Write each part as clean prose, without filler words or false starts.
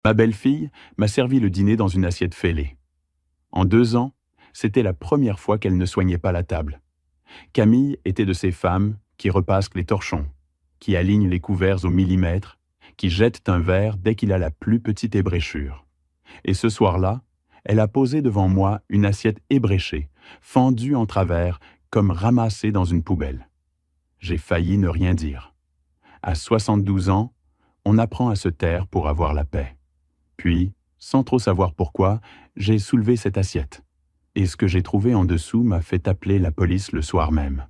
Ma belle-fille m'a servi le dîner dans une assiette fêlée. En 2 ans, c'était la première fois qu'elle ne soignait pas la table. Camille était de ces femmes qui repassent les torchons, qui alignent les couverts au millimètre, qui jettent un verre dès qu'il a la plus petite ébréchure. Et ce soir-là, elle a posé devant moi une assiette ébréchée, fendue en travers, comme ramassée dans une poubelle. J'ai failli ne rien dire. À 72 ans, on apprend à se taire pour avoir la paix. Puis, sans trop savoir pourquoi, j'ai soulevé cette assiette. Et ce que j'ai trouvé en dessous m'a fait appeler la police le soir même.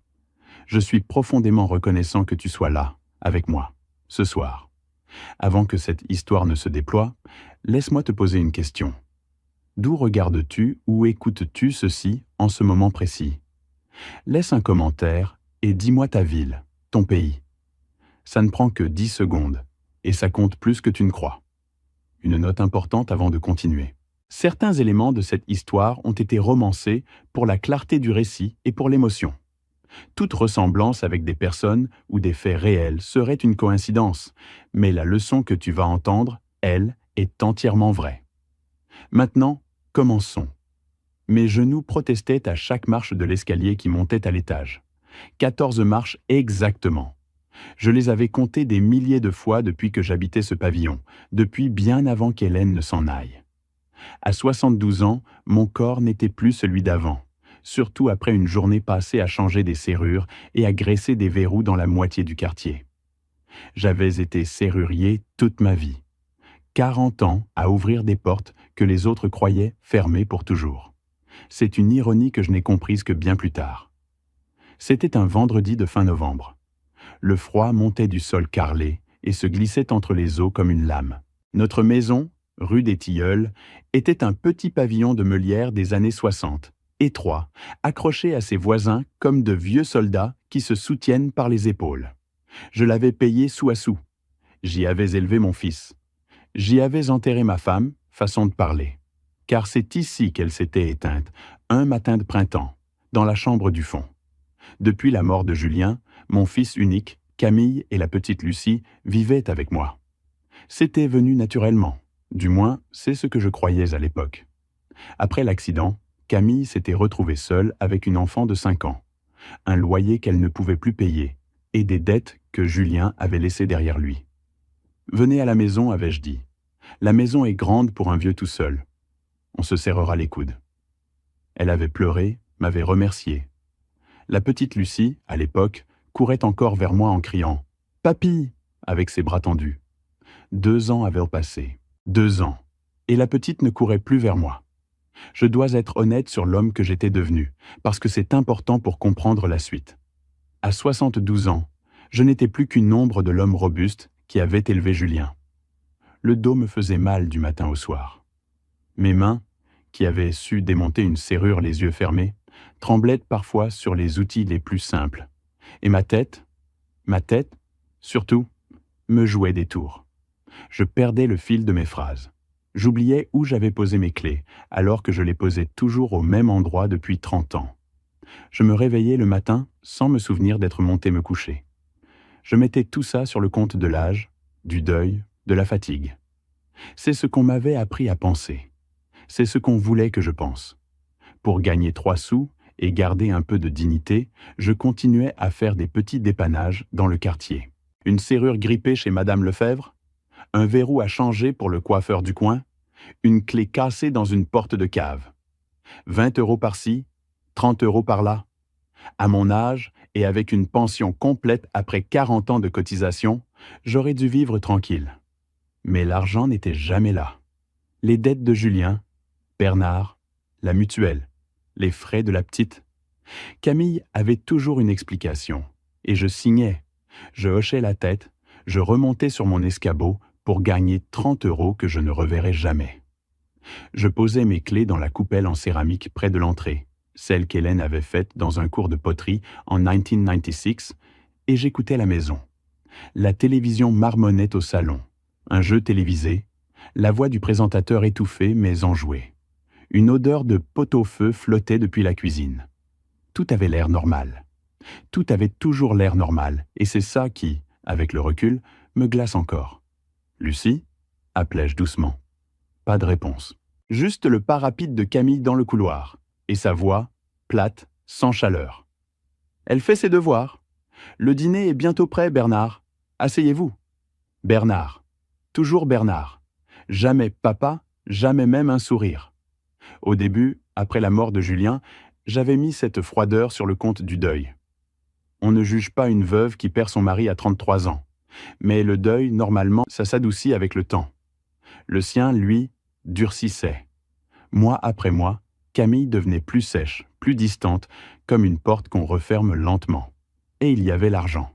Je suis profondément reconnaissant que tu sois là, avec moi, ce soir. Avant que cette histoire ne se déploie, laisse-moi te poser une question. D'où regardes-tu ou écoutes-tu ceci en ce moment précis? Laisse un commentaire et dis-moi ta ville, ton pays. Ça ne prend que 10 secondes, et ça compte plus que tu ne crois. Une note importante avant de continuer. Certains éléments de cette histoire ont été romancés pour la clarté du récit et pour l'émotion. Toute ressemblance avec des personnes ou des faits réels serait une coïncidence, mais la leçon que tu vas entendre, elle, est entièrement vraie. Maintenant, commençons. Mes genoux protestaient à chaque marche de l'escalier qui montait à l'étage. 14 marches exactement. Je les avais comptées des milliers de fois depuis que j'habitais ce pavillon, depuis bien avant qu'Hélène ne s'en aille. À 72 ans, mon corps n'était plus celui d'avant, surtout après une journée passée à changer des serrures et à graisser des verrous dans la moitié du quartier. J'avais été serrurier toute ma vie. 40 ans à ouvrir des portes que les autres croyaient fermées pour toujours. C'est une ironie que je n'ai comprise que bien plus tard. C'était un vendredi de fin novembre. Le froid montait du sol carrelé et se glissait entre les os comme une lame. Notre maison, rue des Tilleuls, était un petit pavillon de meulière des années 60, étroit, accroché à ses voisins comme de vieux soldats qui se soutiennent par les épaules. Je l'avais payé sou à sou. J'y avais élevé mon fils. J'y avais enterré ma femme, façon de parler. Car c'est ici qu'elle s'était éteinte, un matin de printemps, dans la chambre du fond. Depuis la mort de Julien, mon fils unique, Camille et la petite Lucie vivaient avec moi. C'était venu naturellement. Du moins, c'est ce que je croyais à l'époque. Après l'accident, Camille s'était retrouvée seule avec une enfant de 5 ans, un loyer qu'elle ne pouvait plus payer et des dettes que Julien avait laissées derrière lui. « Venez à la maison », avais-je dit. « La maison est grande pour un vieux tout seul. On se serrera les coudes. » Elle avait pleuré, m'avait remercié. La petite Lucie, à l'époque, courait encore vers moi en criant « Papy !» avec ses bras tendus. 2 ans avaient passé. 2 ans. Et la petite ne courait plus vers moi. Je dois être honnête sur l'homme que j'étais devenu, parce que c'est important pour comprendre la suite. À 72 ans, je n'étais plus qu'une ombre de l'homme robuste qui avait élevé Julien. Le dos me faisait mal du matin au soir. Mes mains, qui avaient su démonter une serrure les yeux fermés, tremblaient parfois sur les outils les plus simples. Et ma tête, surtout, me jouait des tours. Je perdais le fil de mes phrases. J'oubliais où j'avais posé mes clés, alors que je les posais toujours au même endroit depuis 30 ans. Je me réveillais le matin sans me souvenir d'être monté me coucher. Je mettais tout ça sur le compte de l'âge, du deuil, de la fatigue. C'est ce qu'on m'avait appris à penser. C'est ce qu'on voulait que je pense. Pour gagner 3 sous et garder un peu de dignité, je continuais à faire des petits dépannages dans le quartier. Une serrure grippée chez Madame Lefebvre, un verrou à changer pour le coiffeur du coin, une clé cassée dans une porte de cave. 20 € par-ci, 30 € par-là. À mon âge, et avec une pension complète après 40 ans de cotisation, j'aurais dû vivre tranquille. Mais l'argent n'était jamais là. Les dettes de Julien, Bernard, la mutuelle, les frais de la petite. Camille avait toujours une explication, et je signais. Je hochais la tête, je remontais sur mon escabeau pour gagner 30 € que je ne reverrais jamais. Je posais mes clés dans la coupelle en céramique près de l'entrée, celle qu'Hélène avait faite dans un cours de poterie en 1996, et j'écoutais la maison. La télévision marmonnait au salon, un jeu télévisé, la voix du présentateur étouffée mais enjouée. Une odeur de pot-au-feu flottait depuis la cuisine. Tout avait l'air normal. Tout avait toujours l'air normal, et c'est ça qui, avec le recul, me glace encore. « Lucie ?» appelai-je doucement. Pas de réponse. Juste le pas rapide de Camille dans le couloir, et sa voix, plate, sans chaleur. Elle fait ses devoirs. Le dîner est bientôt prêt, Bernard. Asseyez-vous. Bernard. Toujours Bernard. Jamais papa, jamais même un sourire. Au début, après la mort de Julien, j'avais mis cette froideur sur le compte du deuil. On ne juge pas une veuve qui perd son mari à 33 ans. Mais le deuil, normalement, ça s'adoucit avec le temps. Le sien, lui, durcissait. Mois après mois, Camille devenait plus sèche, plus distante, comme une porte qu'on referme lentement. Et il y avait l'argent.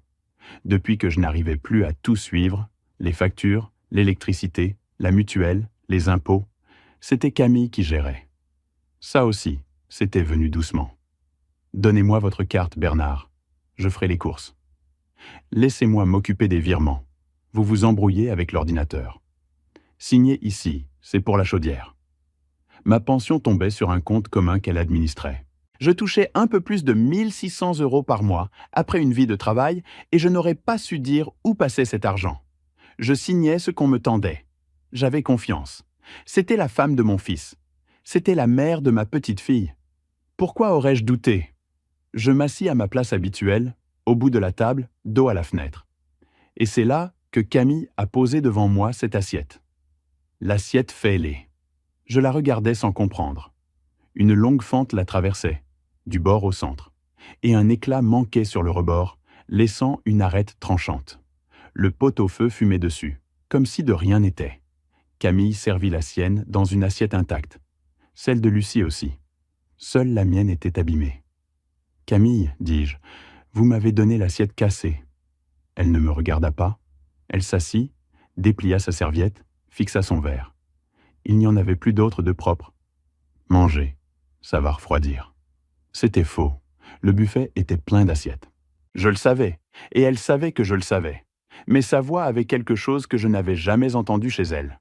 Depuis que je n'arrivais plus à tout suivre, les factures, l'électricité, la mutuelle, les impôts, c'était Camille qui gérait. Ça aussi, c'était venu doucement. Donnez-moi votre carte, Bernard. Je ferai les courses. Laissez-moi m'occuper des virements. Vous vous embrouillez avec l'ordinateur. Signez ici, c'est pour la chaudière. Ma pension tombait sur un compte commun qu'elle administrait. Je touchais un peu plus de 1600 € par mois après une vie de travail et je n'aurais pas su dire où passait cet argent. Je signais ce qu'on me tendait. J'avais confiance. C'était la femme de mon fils. C'était la mère de ma petite fille. Pourquoi aurais-je douté? Je m'assis à ma place habituelle, au bout de la table, dos à la fenêtre. Et c'est là que Camille a posé devant moi cette assiette. L'assiette fêlée. Je la regardais sans comprendre. Une longue fente la traversait, du bord au centre, et un éclat manquait sur le rebord, laissant une arête tranchante. Le pot-au-feu fumait dessus, comme si de rien n'était. Camille servit la sienne dans une assiette intacte. Celle de Lucie aussi. Seule la mienne était abîmée. « Camille, dis-je, vous m'avez donné l'assiette cassée. » Elle ne me regarda pas. Elle s'assit, déplia sa serviette, fixa son verre. Il n'y en avait plus d'autre de propre. « Mangez, ça va refroidir. » C'était faux. Le buffet était plein d'assiettes. Je le savais, et elle savait que je le savais. Mais sa voix avait quelque chose que je n'avais jamais entendu chez elle.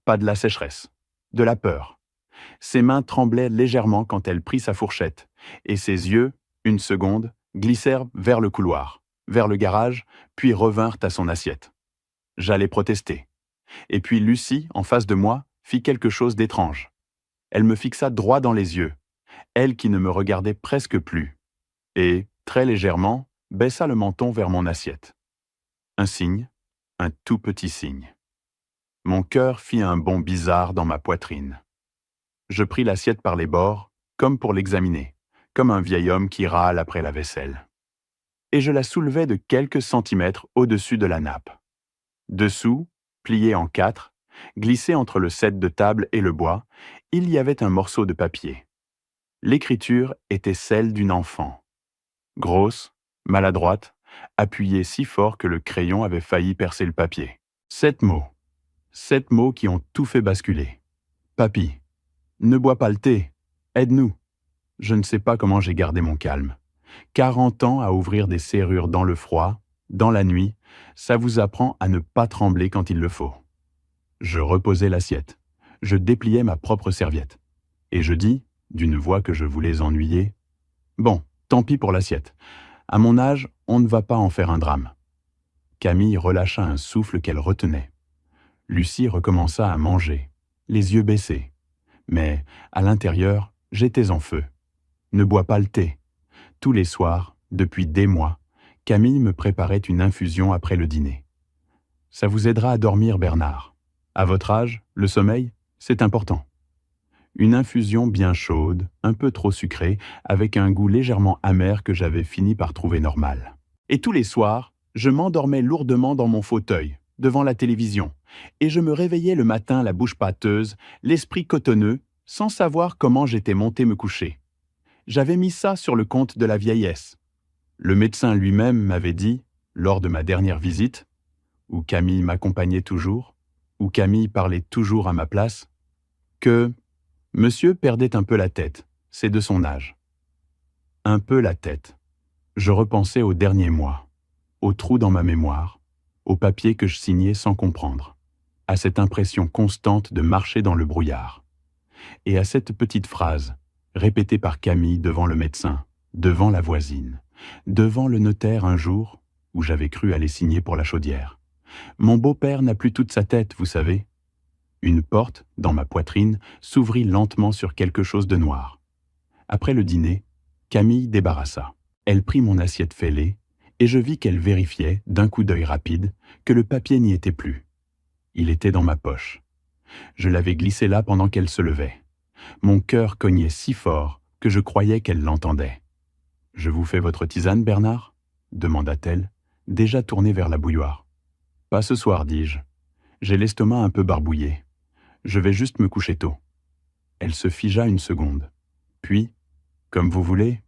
Pas de la sécheresse, de la peur. Ses mains tremblaient légèrement quand elle prit sa fourchette, et ses yeux, une seconde, glissèrent vers le couloir, vers le garage, puis revinrent à son assiette. J'allais protester. Et puis Lucie, en face de moi, fit quelque chose d'étrange. Elle me fixa droit dans les yeux, elle qui ne me regardait presque plus, et, très légèrement, baissa le menton vers mon assiette. Un signe, un tout petit signe. Mon cœur fit un bond bizarre dans ma poitrine. Je pris l'assiette par les bords, comme pour l'examiner, comme un vieil homme qui râle après la vaisselle. Et je la soulevai de quelques centimètres au-dessus de la nappe. Dessous, plié en 4, glissé entre le set de table et le bois, il y avait un morceau de papier. L'écriture était celle d'une enfant. Grosse, maladroite, appuyée si fort que le crayon avait failli percer le papier. 7 mots. 7 mots qui ont tout fait basculer. Papy, ne bois pas le thé, aide-nous. Je ne sais pas comment j'ai gardé mon calme. 40 ans à ouvrir des serrures dans le froid, dans la nuit, ça vous apprend à ne pas trembler quand il le faut. Je reposai l'assiette. Je dépliai ma propre serviette. Et je dis, d'une voix que je voulais ennuyer, « Bon, tant pis pour l'assiette. À mon âge, on ne va pas en faire un drame. » Camille relâcha un souffle qu'elle retenait. Lucie recommença à manger, les yeux baissés. Mais, à l'intérieur, j'étais en feu. Ne bois pas le thé. Tous les soirs, depuis des mois, Camille me préparait une infusion après le dîner. Ça vous aidera à dormir, Bernard. À votre âge, le sommeil, c'est important. Une infusion bien chaude, un peu trop sucrée, avec un goût légèrement amer que j'avais fini par trouver normal. Et tous les soirs, je m'endormais lourdement dans mon fauteuil, devant la télévision, et je me réveillais le matin la bouche pâteuse, l'esprit cotonneux, sans savoir comment j'étais monté me coucher. J'avais mis ça sur le compte de la vieillesse. Le médecin lui-même m'avait dit, lors de ma dernière visite, où Camille m'accompagnait toujours, où Camille parlait toujours à ma place, que monsieur perdait un peu la tête, c'est de son âge. Un peu la tête. Je repensais aux derniers mois, aux trous dans ma mémoire, aux papiers que je signais sans comprendre, à cette impression constante de marcher dans le brouillard, et à cette petite phrase, répétée par Camille devant le médecin, devant la voisine, devant le notaire un jour, où j'avais cru aller signer pour la chaudière. Mon beau-père n'a plus toute sa tête, vous savez. Une porte, dans ma poitrine, s'ouvrit lentement sur quelque chose de noir. Après le dîner, Camille débarrassa. Elle prit mon assiette fêlée, et je vis qu'elle vérifiait, d'un coup d'œil rapide, que le papier n'y était plus. Il était dans ma poche. Je l'avais glissé là pendant qu'elle se levait. Mon cœur cognait si fort que je croyais qu'elle l'entendait. « Je vous fais votre tisane, Bernard » demanda-t-elle, déjà tournée vers la bouilloire. « Pas ce soir, dis-je. J'ai l'estomac un peu barbouillé. Je vais juste me coucher tôt. » Elle se figea une seconde. Puis, comme vous voulez,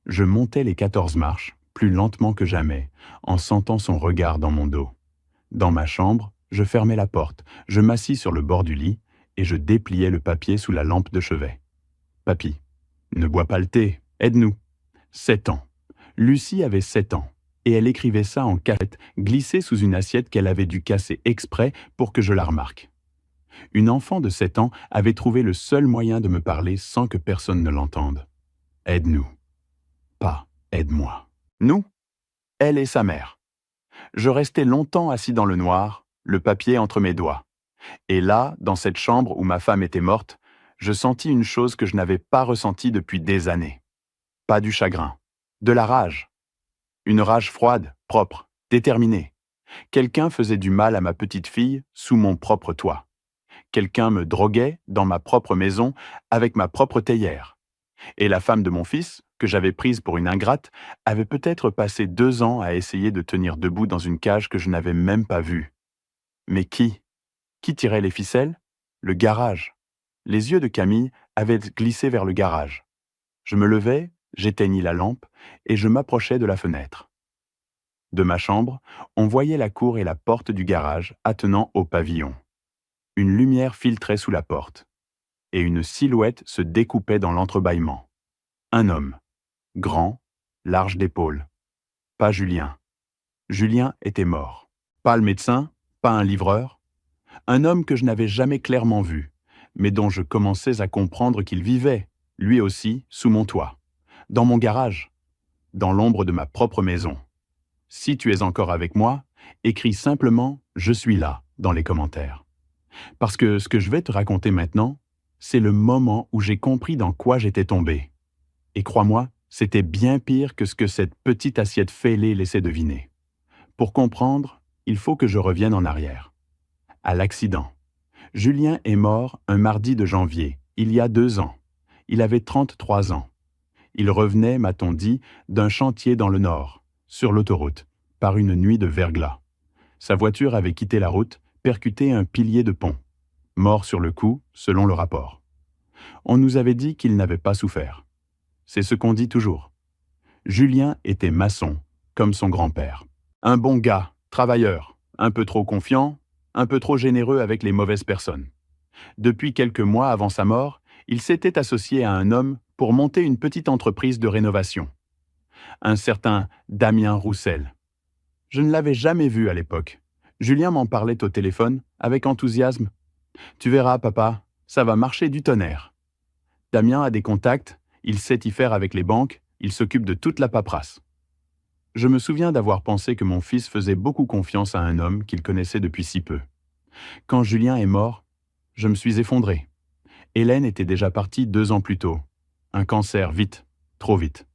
je montai les 14 marches, plus lentement que jamais, en sentant son regard dans mon dos. Dans ma chambre, je fermai la porte, je m'assis sur le bord du lit et je dépliai le papier sous la lampe de chevet. « Papy, ne bois pas le thé, aide-nous. » 7 ans. Lucie avait 7 ans, et elle écrivait ça en cachette, glissée sous une assiette qu'elle avait dû casser exprès pour que je la remarque. Une enfant de 7 ans avait trouvé le seul moyen de me parler sans que personne ne l'entende. « Aide-nous. » Pas « aide-moi. » Nous, elle et sa mère. Je restai longtemps assis dans le noir, le papier entre mes doigts. Et là, dans cette chambre où ma femme était morte, je sentis une chose que je n'avais pas ressentie depuis des années. Pas du chagrin, de la rage. Une rage froide, propre, déterminée. Quelqu'un faisait du mal à ma petite fille sous mon propre toit. Quelqu'un me droguait dans ma propre maison avec ma propre théière. Et la femme de mon fils, que j'avais prise pour une ingrate, avait peut-être passé 2 ans à essayer de tenir debout dans une cage que je n'avais même pas vue. Mais qui? Qui tirait les ficelles? Le garage. Les yeux de Camille avaient glissé vers le garage. Je me levai, j'éteignis la lampe et je m'approchai de la fenêtre. De ma chambre, on voyait la cour et la porte du garage attenant au pavillon. Une lumière filtrait sous la porte, et une silhouette se découpait dans l'entrebâillement. Un homme, grand, large d'épaules. Pas Julien. Julien était mort. Pas le médecin, pas un livreur. Un homme que je n'avais jamais clairement vu, mais dont je commençais à comprendre qu'il vivait, lui aussi, sous mon toit. Dans mon garage, dans l'ombre de ma propre maison. Si tu es encore avec moi, écris simplement « Je suis là » dans les commentaires. Parce que ce que je vais te raconter maintenant, c'est le moment où j'ai compris dans quoi j'étais tombé. Et crois-moi, c'était bien pire que ce que cette petite assiette fêlée laissait deviner. Pour comprendre, il faut que je revienne en arrière. À l'accident. Julien est mort un mardi de janvier, il y a 2 ans. Il avait 33 ans. Il revenait, m'a-t-on dit, d'un chantier dans le nord, sur l'autoroute, par une nuit de verglas. Sa voiture avait quitté la route, percuté un pilier de pont. Mort sur le coup, selon le rapport. On nous avait dit qu'il n'avait pas souffert. C'est ce qu'on dit toujours. Julien était maçon, comme son grand-père. Un bon gars, travailleur, un peu trop confiant, un peu trop généreux avec les mauvaises personnes. Depuis quelques mois avant sa mort, il s'était associé à un homme pour monter une petite entreprise de rénovation. Un certain Damien Roussel. Je ne l'avais jamais vu à l'époque. Julien m'en parlait au téléphone, avec enthousiasme. « Tu verras, papa, ça va marcher du tonnerre. » Damien a des contacts, il sait y faire avec les banques, il s'occupe de toute la paperasse. Je me souviens d'avoir pensé que mon fils faisait beaucoup confiance à un homme qu'il connaissait depuis si peu. Quand Julien est mort, je me suis effondré. Hélène était déjà partie 2 ans plus tôt. Un cancer, vite, trop vite.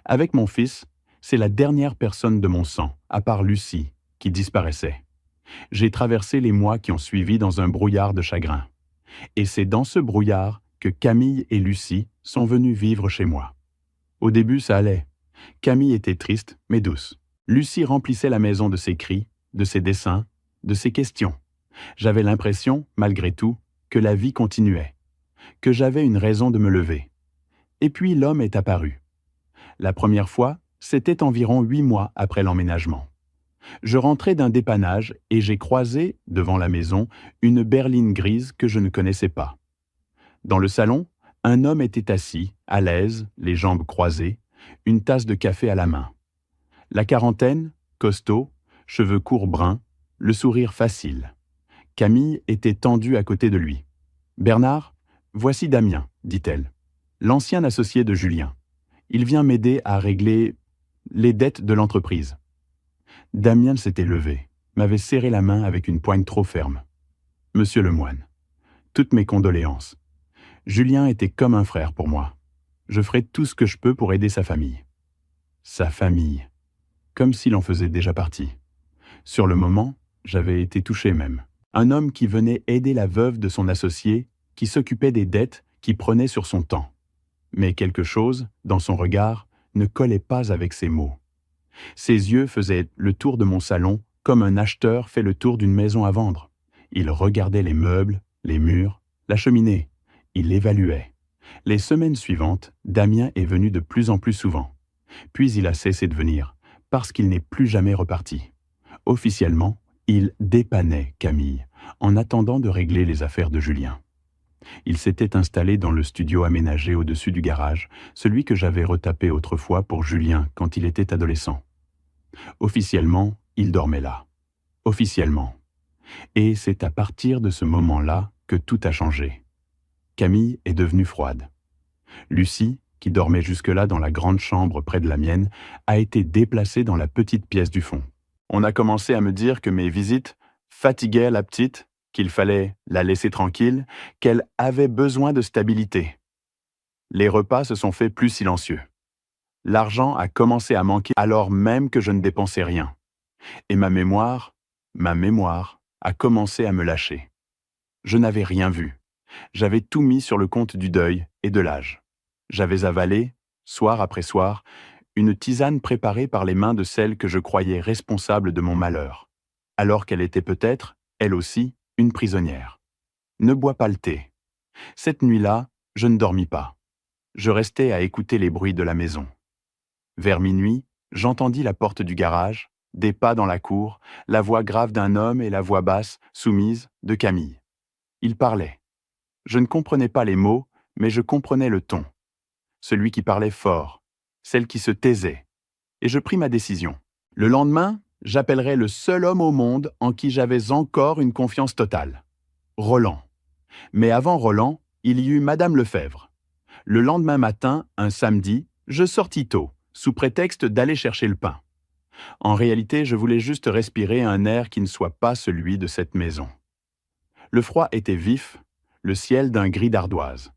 Avec mon fils, c'est la dernière personne de mon sang, à part Lucie, qui disparaissait. J'ai traversé les mois qui ont suivi dans un brouillard de chagrin. Et c'est dans ce brouillard que Camille et Lucie sont venues vivre chez moi. Au début, ça allait. Camille était triste, mais douce. Lucie remplissait la maison de ses cris, de ses dessins, de ses questions. J'avais l'impression, malgré tout, que la vie continuait, que j'avais une raison de me lever. Et puis l'homme est apparu. La première fois, c'était environ 8 mois après l'emménagement. Je rentrais d'un dépannage et j'ai croisé, devant la maison, une berline grise que je ne connaissais pas. Dans le salon, un homme était assis, à l'aise, les jambes croisées, une tasse de café à la main. La quarantaine, costaud, cheveux courts bruns, le sourire facile. Camille était tendue à côté de lui. « Bernard, voici Damien, dit-elle, l'ancien associé de Julien. Il vient m'aider à régler les dettes de l'entreprise. » Damien s'était levé, m'avait serré la main avec une poigne trop ferme. « Monsieur le moine, toutes mes condoléances. Julien était comme un frère pour moi. Je ferai tout ce que je peux pour aider sa famille. Sa famille, comme s'il en faisait déjà partie. Sur le moment, j'avais été touché même. Un homme qui venait aider la veuve de son associé, qui s'occupait des dettes, qui prenait sur son temps. Mais quelque chose, dans son regard, ne collait pas avec ses mots. Ses yeux faisaient le tour de mon salon comme un acheteur fait le tour d'une maison à vendre. Il regardait les meubles, les murs, la cheminée. Il évaluait. Les semaines suivantes, Damien est venu de plus en plus souvent. Puis il a cessé de venir, parce qu'il n'est plus jamais reparti. Officiellement, il dépannait Camille, en attendant de régler les affaires de Julien. Il s'était installé dans le studio aménagé au-dessus du garage, celui que j'avais retapé autrefois pour Julien quand il était adolescent. Officiellement, il dormait là. Officiellement. Et c'est à partir de ce moment-là que tout a changé. Camille est devenue froide. Lucie, qui dormait jusque-là dans la grande chambre près de la mienne, a été déplacée dans la petite pièce du fond. On a commencé à me dire que mes visites fatiguaient la petite, qu'il fallait la laisser tranquille, qu'elle avait besoin de stabilité. Les repas se sont faits plus silencieux. L'argent a commencé à manquer alors même que je ne dépensais rien. Et ma mémoire a commencé à me lâcher. Je n'avais rien vu. J'avais tout mis sur le compte du deuil et de l'âge. J'avais avalé, soir après soir, une tisane préparée par les mains de celle que je croyais responsable de mon malheur, alors qu'elle était peut-être, elle aussi, une prisonnière. Ne bois pas le thé. Cette nuit-là, je ne dormis pas. Je restais à écouter les bruits de la maison. Vers minuit, j'entendis la porte du garage, des pas dans la cour, la voix grave d'un homme et la voix basse, soumise, de Camille. Il parlait. Je ne comprenais pas les mots, mais je comprenais le ton. Celui qui parlait fort, celle qui se taisait. Et je pris ma décision. Le lendemain, j'appellerai le seul homme au monde en qui j'avais encore une confiance totale. Roland. Mais avant Roland, il y eut Madame Lefebvre. Le lendemain matin, un samedi, je sortis tôt, sous prétexte d'aller chercher le pain. En réalité, je voulais juste respirer un air qui ne soit pas celui de cette maison. Le froid était vif, le ciel d'un gris d'ardoise.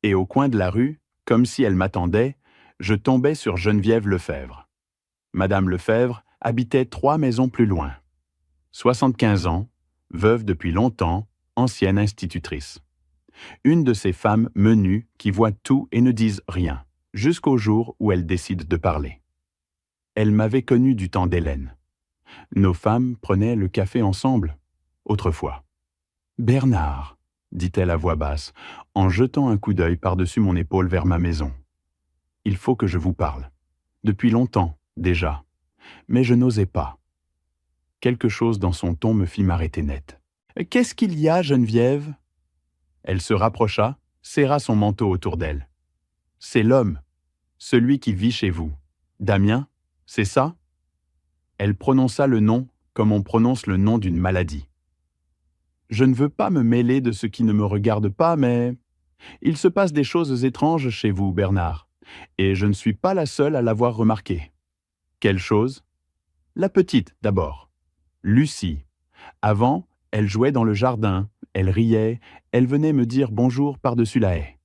Et au coin de la rue, comme si elle m'attendait, je tombais sur Geneviève Lefebvre. Madame Lefebvre habitait 3 maisons plus loin. 75 ans, veuve depuis longtemps, ancienne institutrice. Une de ces femmes menues qui voient tout et ne disent rien, jusqu'au jour où elles décident de parler. Elle m'avait connu du temps d'Hélène. Nos femmes prenaient le café ensemble, autrefois. « Bernard », dit-elle à voix basse, en jetant un coup d'œil par-dessus mon épaule vers ma maison. « Il faut que je vous parle. Depuis longtemps, déjà. Mais je n'osais pas. » Quelque chose dans son ton me fit m'arrêter net. « Qu'est-ce qu'il y a, Geneviève ?» Elle se rapprocha, serra son manteau autour d'elle. « C'est l'homme, celui qui vit chez vous. Damien, c'est ça ?» Elle prononça le nom comme on prononce le nom d'une maladie. « Je ne veux pas me mêler de ce qui ne me regarde pas, mais il se passe des choses étranges chez vous, Bernard, et je ne suis pas la seule à l'avoir remarqué. » « Quelle chose ?»« La petite, d'abord. Lucie. Avant, elle jouait dans le jardin, elle riait, elle venait me dire bonjour par-dessus la haie.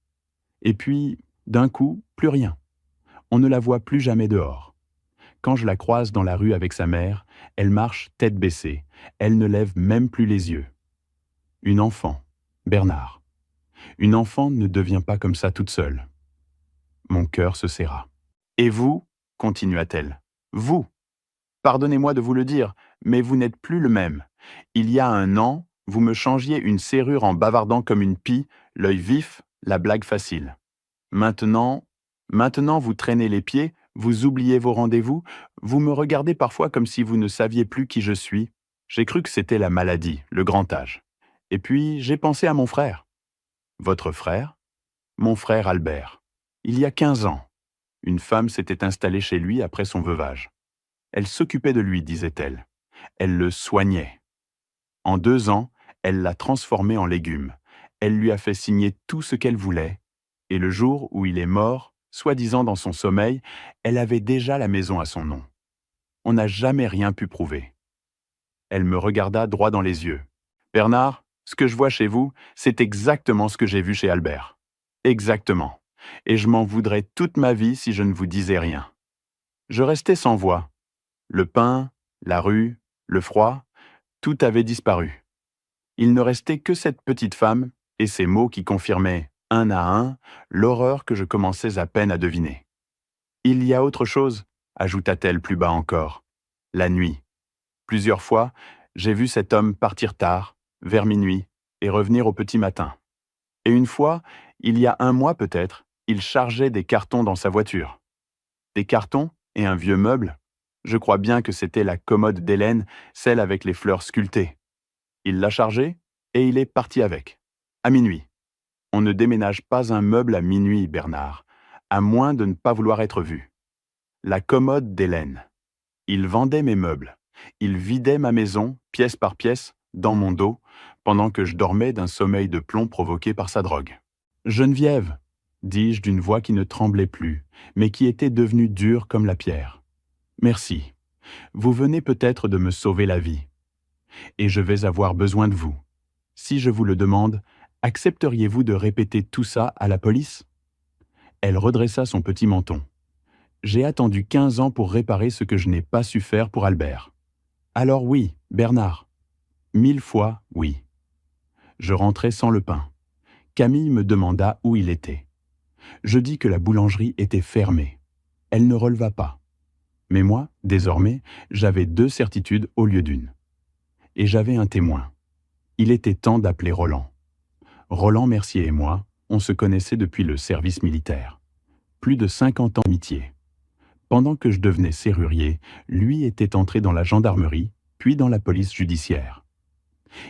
Et puis, d'un coup, plus rien. On ne la voit plus jamais dehors. Quand je la croise dans la rue avec sa mère, elle marche tête baissée, elle ne lève même plus les yeux. Une enfant, Bernard. Une enfant ne devient pas comme ça toute seule. » Mon cœur se serra. « Et vous, continua-t-elle, vous, pardonnez-moi de vous le dire, mais vous n'êtes plus le même. Il y a 1 an, vous me changiez une serrure en bavardant comme une pie, l'œil vif, la blague facile. Maintenant, vous traînez les pieds, vous oubliez vos rendez-vous, vous me regardez parfois comme si vous ne saviez plus qui je suis. J'ai cru que c'était la maladie, le grand âge. Et puis, j'ai pensé à mon frère. » « Votre frère ?»« Mon frère Albert. Il y a 15 ans. Une femme s'était installée chez lui après son veuvage. Elle s'occupait de lui, disait-elle. Elle le soignait. En 2 ans, elle l'a transformé en légume. Elle lui a fait signer tout ce qu'elle voulait. Et le jour où il est mort, soi-disant dans son sommeil, elle avait déjà la maison à son nom. On n'a jamais rien pu prouver. Elle me regarda droit dans les yeux. « Bernard, Ce que je vois chez vous, c'est exactement ce que j'ai vu chez Albert. Exactement. Et je m'en voudrais toute ma vie si je ne vous disais rien. Je restais sans voix. Le pain, la rue, le froid, tout avait disparu. Il ne restait que cette petite femme et ces mots qui confirmaient, un à un, l'horreur que je commençais à peine à deviner. Il y a autre chose, ajouta-t-elle plus bas encore. La nuit. Plusieurs fois, j'ai vu cet homme partir tard, vers minuit, et revenir au petit matin. Et une fois, il y a un mois peut-être, il chargeait des cartons dans sa voiture. Des cartons et un vieux meuble. Je crois bien que c'était la commode d'Hélène, celle avec les fleurs sculptées. Il l'a chargée et il est parti avec. À minuit. On ne déménage pas un meuble à minuit, Bernard, à moins de ne pas vouloir être vu. La commode d'Hélène. Il vendait mes meubles. Il vidait ma maison, pièce par pièce, dans mon dos, pendant que je dormais d'un sommeil de plomb provoqué par sa drogue. Geneviève, dis-je d'une voix qui ne tremblait plus, mais qui était devenue dure comme la pierre. Merci. Vous venez peut-être de me sauver la vie. Et je vais avoir besoin de vous. Si je vous le demande, accepteriez-vous de répéter tout ça à la police? Elle redressa son petit menton. J'ai attendu 15 ans pour réparer ce que je n'ai pas su faire pour Albert. Alors oui, Bernard. 1000 fois oui. Je rentrai sans le pain. Camille me demanda où il était. Je dis que la boulangerie était fermée. Elle ne releva pas. Mais moi, désormais, j'avais 2 certitudes au lieu d'une. Et j'avais un témoin. Il était temps d'appeler Roland. Roland Mercier et moi, on se connaissait depuis le service militaire. Plus de 50 ans d'amitié. Pendant que je devenais serrurier, lui était entré dans la gendarmerie, puis dans la police judiciaire.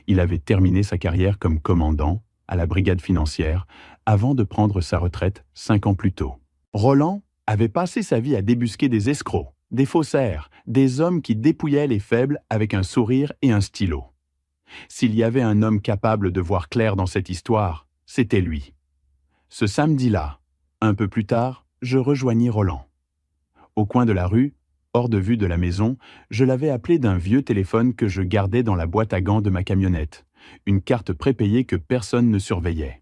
Il avait terminé sa carrière comme commandant à la brigade financière avant de prendre sa retraite 5 ans plus tôt. Roland avait passé sa vie à débusquer des escrocs, des faussaires, des hommes qui dépouillaient les faibles avec un sourire et un stylo. S'il y avait un homme capable de voir clair dans cette histoire, c'était lui. Ce samedi-là, un peu plus tard, je rejoignis Roland. Au coin de la rue, hors de vue de la maison, je l'avais appelé d'un vieux téléphone que je gardais dans la boîte à gants de ma camionnette, une carte prépayée que personne ne surveillait.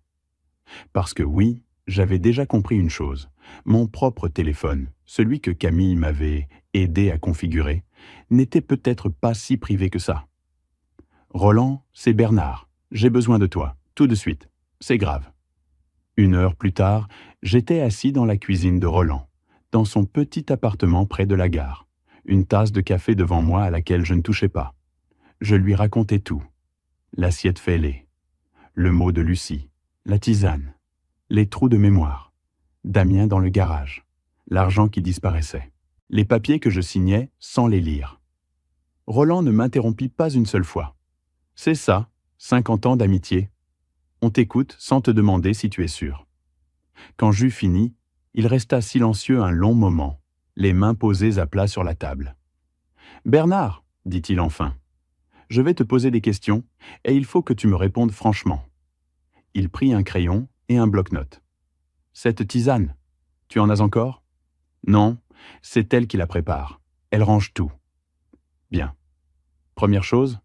Parce que oui, j'avais déjà compris une chose. Mon propre téléphone, celui que Camille m'avait aidé à configurer, n'était peut-être pas si privé que ça. Roland, c'est Bernard. J'ai besoin de toi, tout de suite. C'est grave. 1 heure plus tard, j'étais assis dans la cuisine de Roland, dans son petit appartement près de la gare, une tasse de café devant moi à laquelle je ne touchais pas. Je lui racontais tout. L'assiette fêlée, le mot de Lucie, la tisane, les trous de mémoire, Damien dans le garage, l'argent qui disparaissait, les papiers que je signais sans les lire. Roland ne m'interrompit pas une seule fois. C'est ça, 50 ans d'amitié. On t'écoute sans te demander si tu es sûr. Quand j'eus fini, il resta silencieux un long moment, les mains posées à plat sur la table. « Bernard, dit-il enfin, je vais te poser des questions et il faut que tu me répondes franchement. » Il prit un crayon et un bloc-notes. « Cette tisane, tu en as encore ? » ?»« Non, c'est elle qui la prépare. Elle range tout. » »« Bien. Première chose,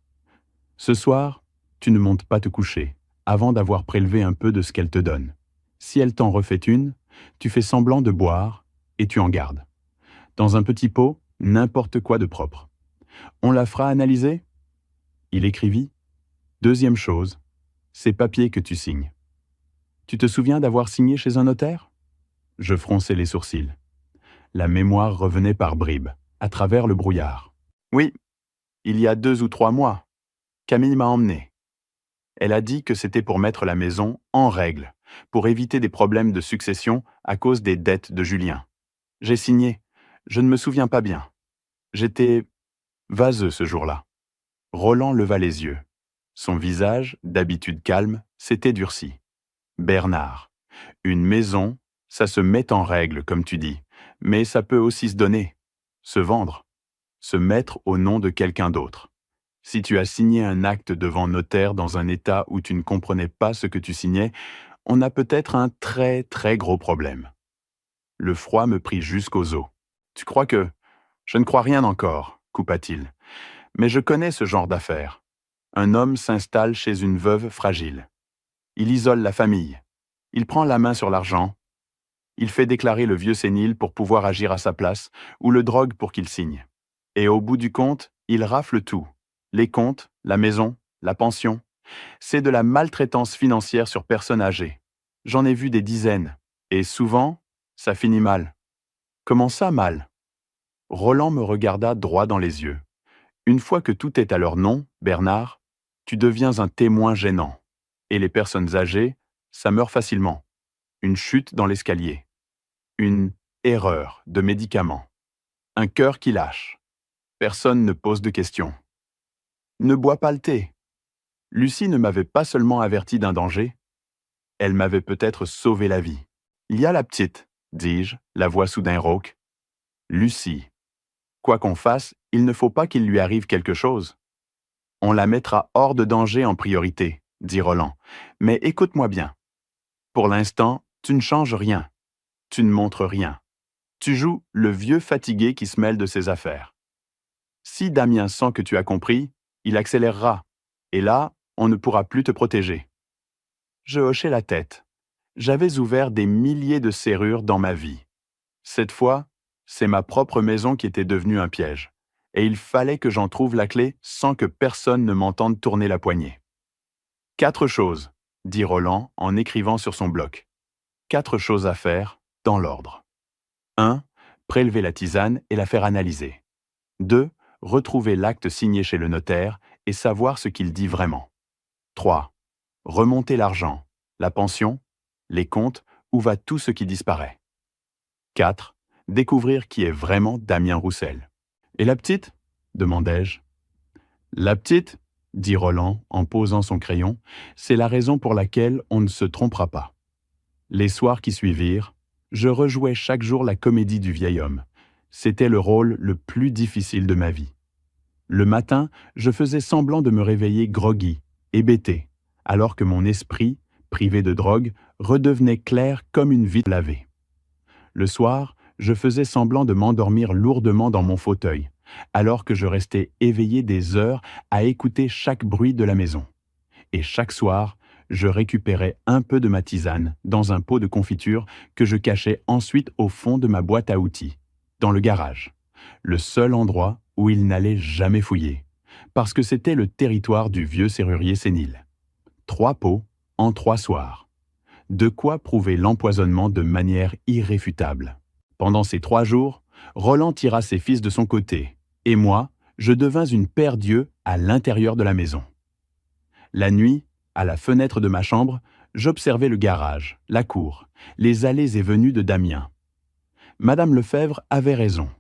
ce soir, tu ne montes pas te coucher, avant d'avoir prélevé un peu de ce qu'elle te donne. Si elle t'en refait une, tu fais semblant de boire et tu en gardes. Dans un petit pot, n'importe quoi de propre. On la fera analyser ? Il écrivit. Deuxième chose, ces papiers que tu signes. Tu te souviens d'avoir signé chez un notaire ? Je fronçai les sourcils. La mémoire revenait par bribes, à travers le brouillard. Oui, il y a 2 ou 3 mois. Camille m'a emmené. Elle a dit que c'était pour mettre la maison en règle, pour éviter des problèmes de succession à cause des dettes de Julien. J'ai signé. Je ne me souviens pas bien. J'étais vaseux ce jour-là. Roland leva les yeux. Son visage, d'habitude calme, s'était durci. Bernard, une maison, ça se met en règle, comme tu dis, mais ça peut aussi se donner, se vendre, se mettre au nom de quelqu'un d'autre. Si tu as signé un acte devant notaire dans un état où tu ne comprenais pas ce que tu signais, on a peut-être un très très gros problème. Le froid me prit jusqu'aux os. Tu crois que... Je ne crois rien encore, coupa-t-il. Mais je connais ce genre d'affaires. un homme s'installe chez une veuve fragile. Il isole la famille. Il prend la main sur l'argent. Il fait déclarer le vieux sénile pour pouvoir agir à sa place ou le drogue pour qu'il signe. Et au bout du compte, il rafle tout. Les comptes, la maison, la pension. C'est de la maltraitance financière sur personnes âgées. J'en ai vu des dizaines. Et souvent, ça finit mal. Comment ça mal? Roland me regarda droit dans les yeux. Une fois que tout est à leur nom, Bernard, tu deviens un témoin gênant. Et les personnes âgées, ça meurt facilement. Une chute dans l'escalier. Une erreur de médicament. Un cœur qui lâche. Personne ne pose de questions. Ne bois pas le thé. Lucie ne m'avait pas seulement averti d'un danger, elle m'avait peut-être sauvé la vie. Il y a la petite, dis-je, la voix soudain rauque. Lucie. Quoi qu'on fasse, il ne faut pas qu'il lui arrive quelque chose. On la mettra hors de danger en priorité, dit Roland. Mais écoute-moi bien. Pour l'instant, tu ne changes rien. Tu ne montres rien. Tu joues le vieux fatigué qui se mêle de ses affaires. Si Damien sent que tu as compris, il accélérera. Et là, on ne pourra plus te protéger. Je hochai la tête. J'avais ouvert des milliers de serrures dans ma vie. Cette fois, c'est ma propre maison qui était devenue un piège. Et il fallait que j'en trouve la clé sans que personne ne m'entende tourner la poignée. 4 choses, dit Roland en écrivant sur son bloc. 4 choses à faire, dans l'ordre. 1. Prélever la tisane et la faire analyser. 2. Retrouver l'acte signé chez le notaire et savoir ce qu'il dit vraiment. 3. Remonter l'argent, la pension, les comptes, où va tout ce qui disparaît. 4. Découvrir qui est vraiment Damien Roussel. « Et la petite ?» demandai-je. « La petite ?» dit Roland en posant son crayon, « c'est la raison pour laquelle on ne se trompera pas. » Les soirs qui suivirent, je rejouais chaque jour la comédie du vieil homme. C'était le rôle le plus difficile de ma vie. Le matin, je faisais semblant de me réveiller groggy, hébété, alors que mon esprit, privé de drogue, redevenait clair comme une vitre lavée. Le soir, je faisais semblant de m'endormir lourdement dans mon fauteuil, alors que je restais éveillé des heures à écouter chaque bruit de la maison. Et chaque soir, je récupérais un peu de ma tisane dans un pot de confiture que je cachais ensuite au fond de ma boîte à outils, dans le garage, le seul endroit où il n'allait jamais fouiller, parce que c'était le territoire du vieux serrurier sénile. 3 pots en 3 soirs. De quoi prouver l'empoisonnement de manière irréfutable. Pendant ces 3 jours, Roland tira ses fils de son côté, et moi, je devins une paire d'yeux à l'intérieur de la maison. La nuit, à la fenêtre de ma chambre, j'observais le garage, la cour, les allées et venues de Damien. Madame Lefebvre avait raison.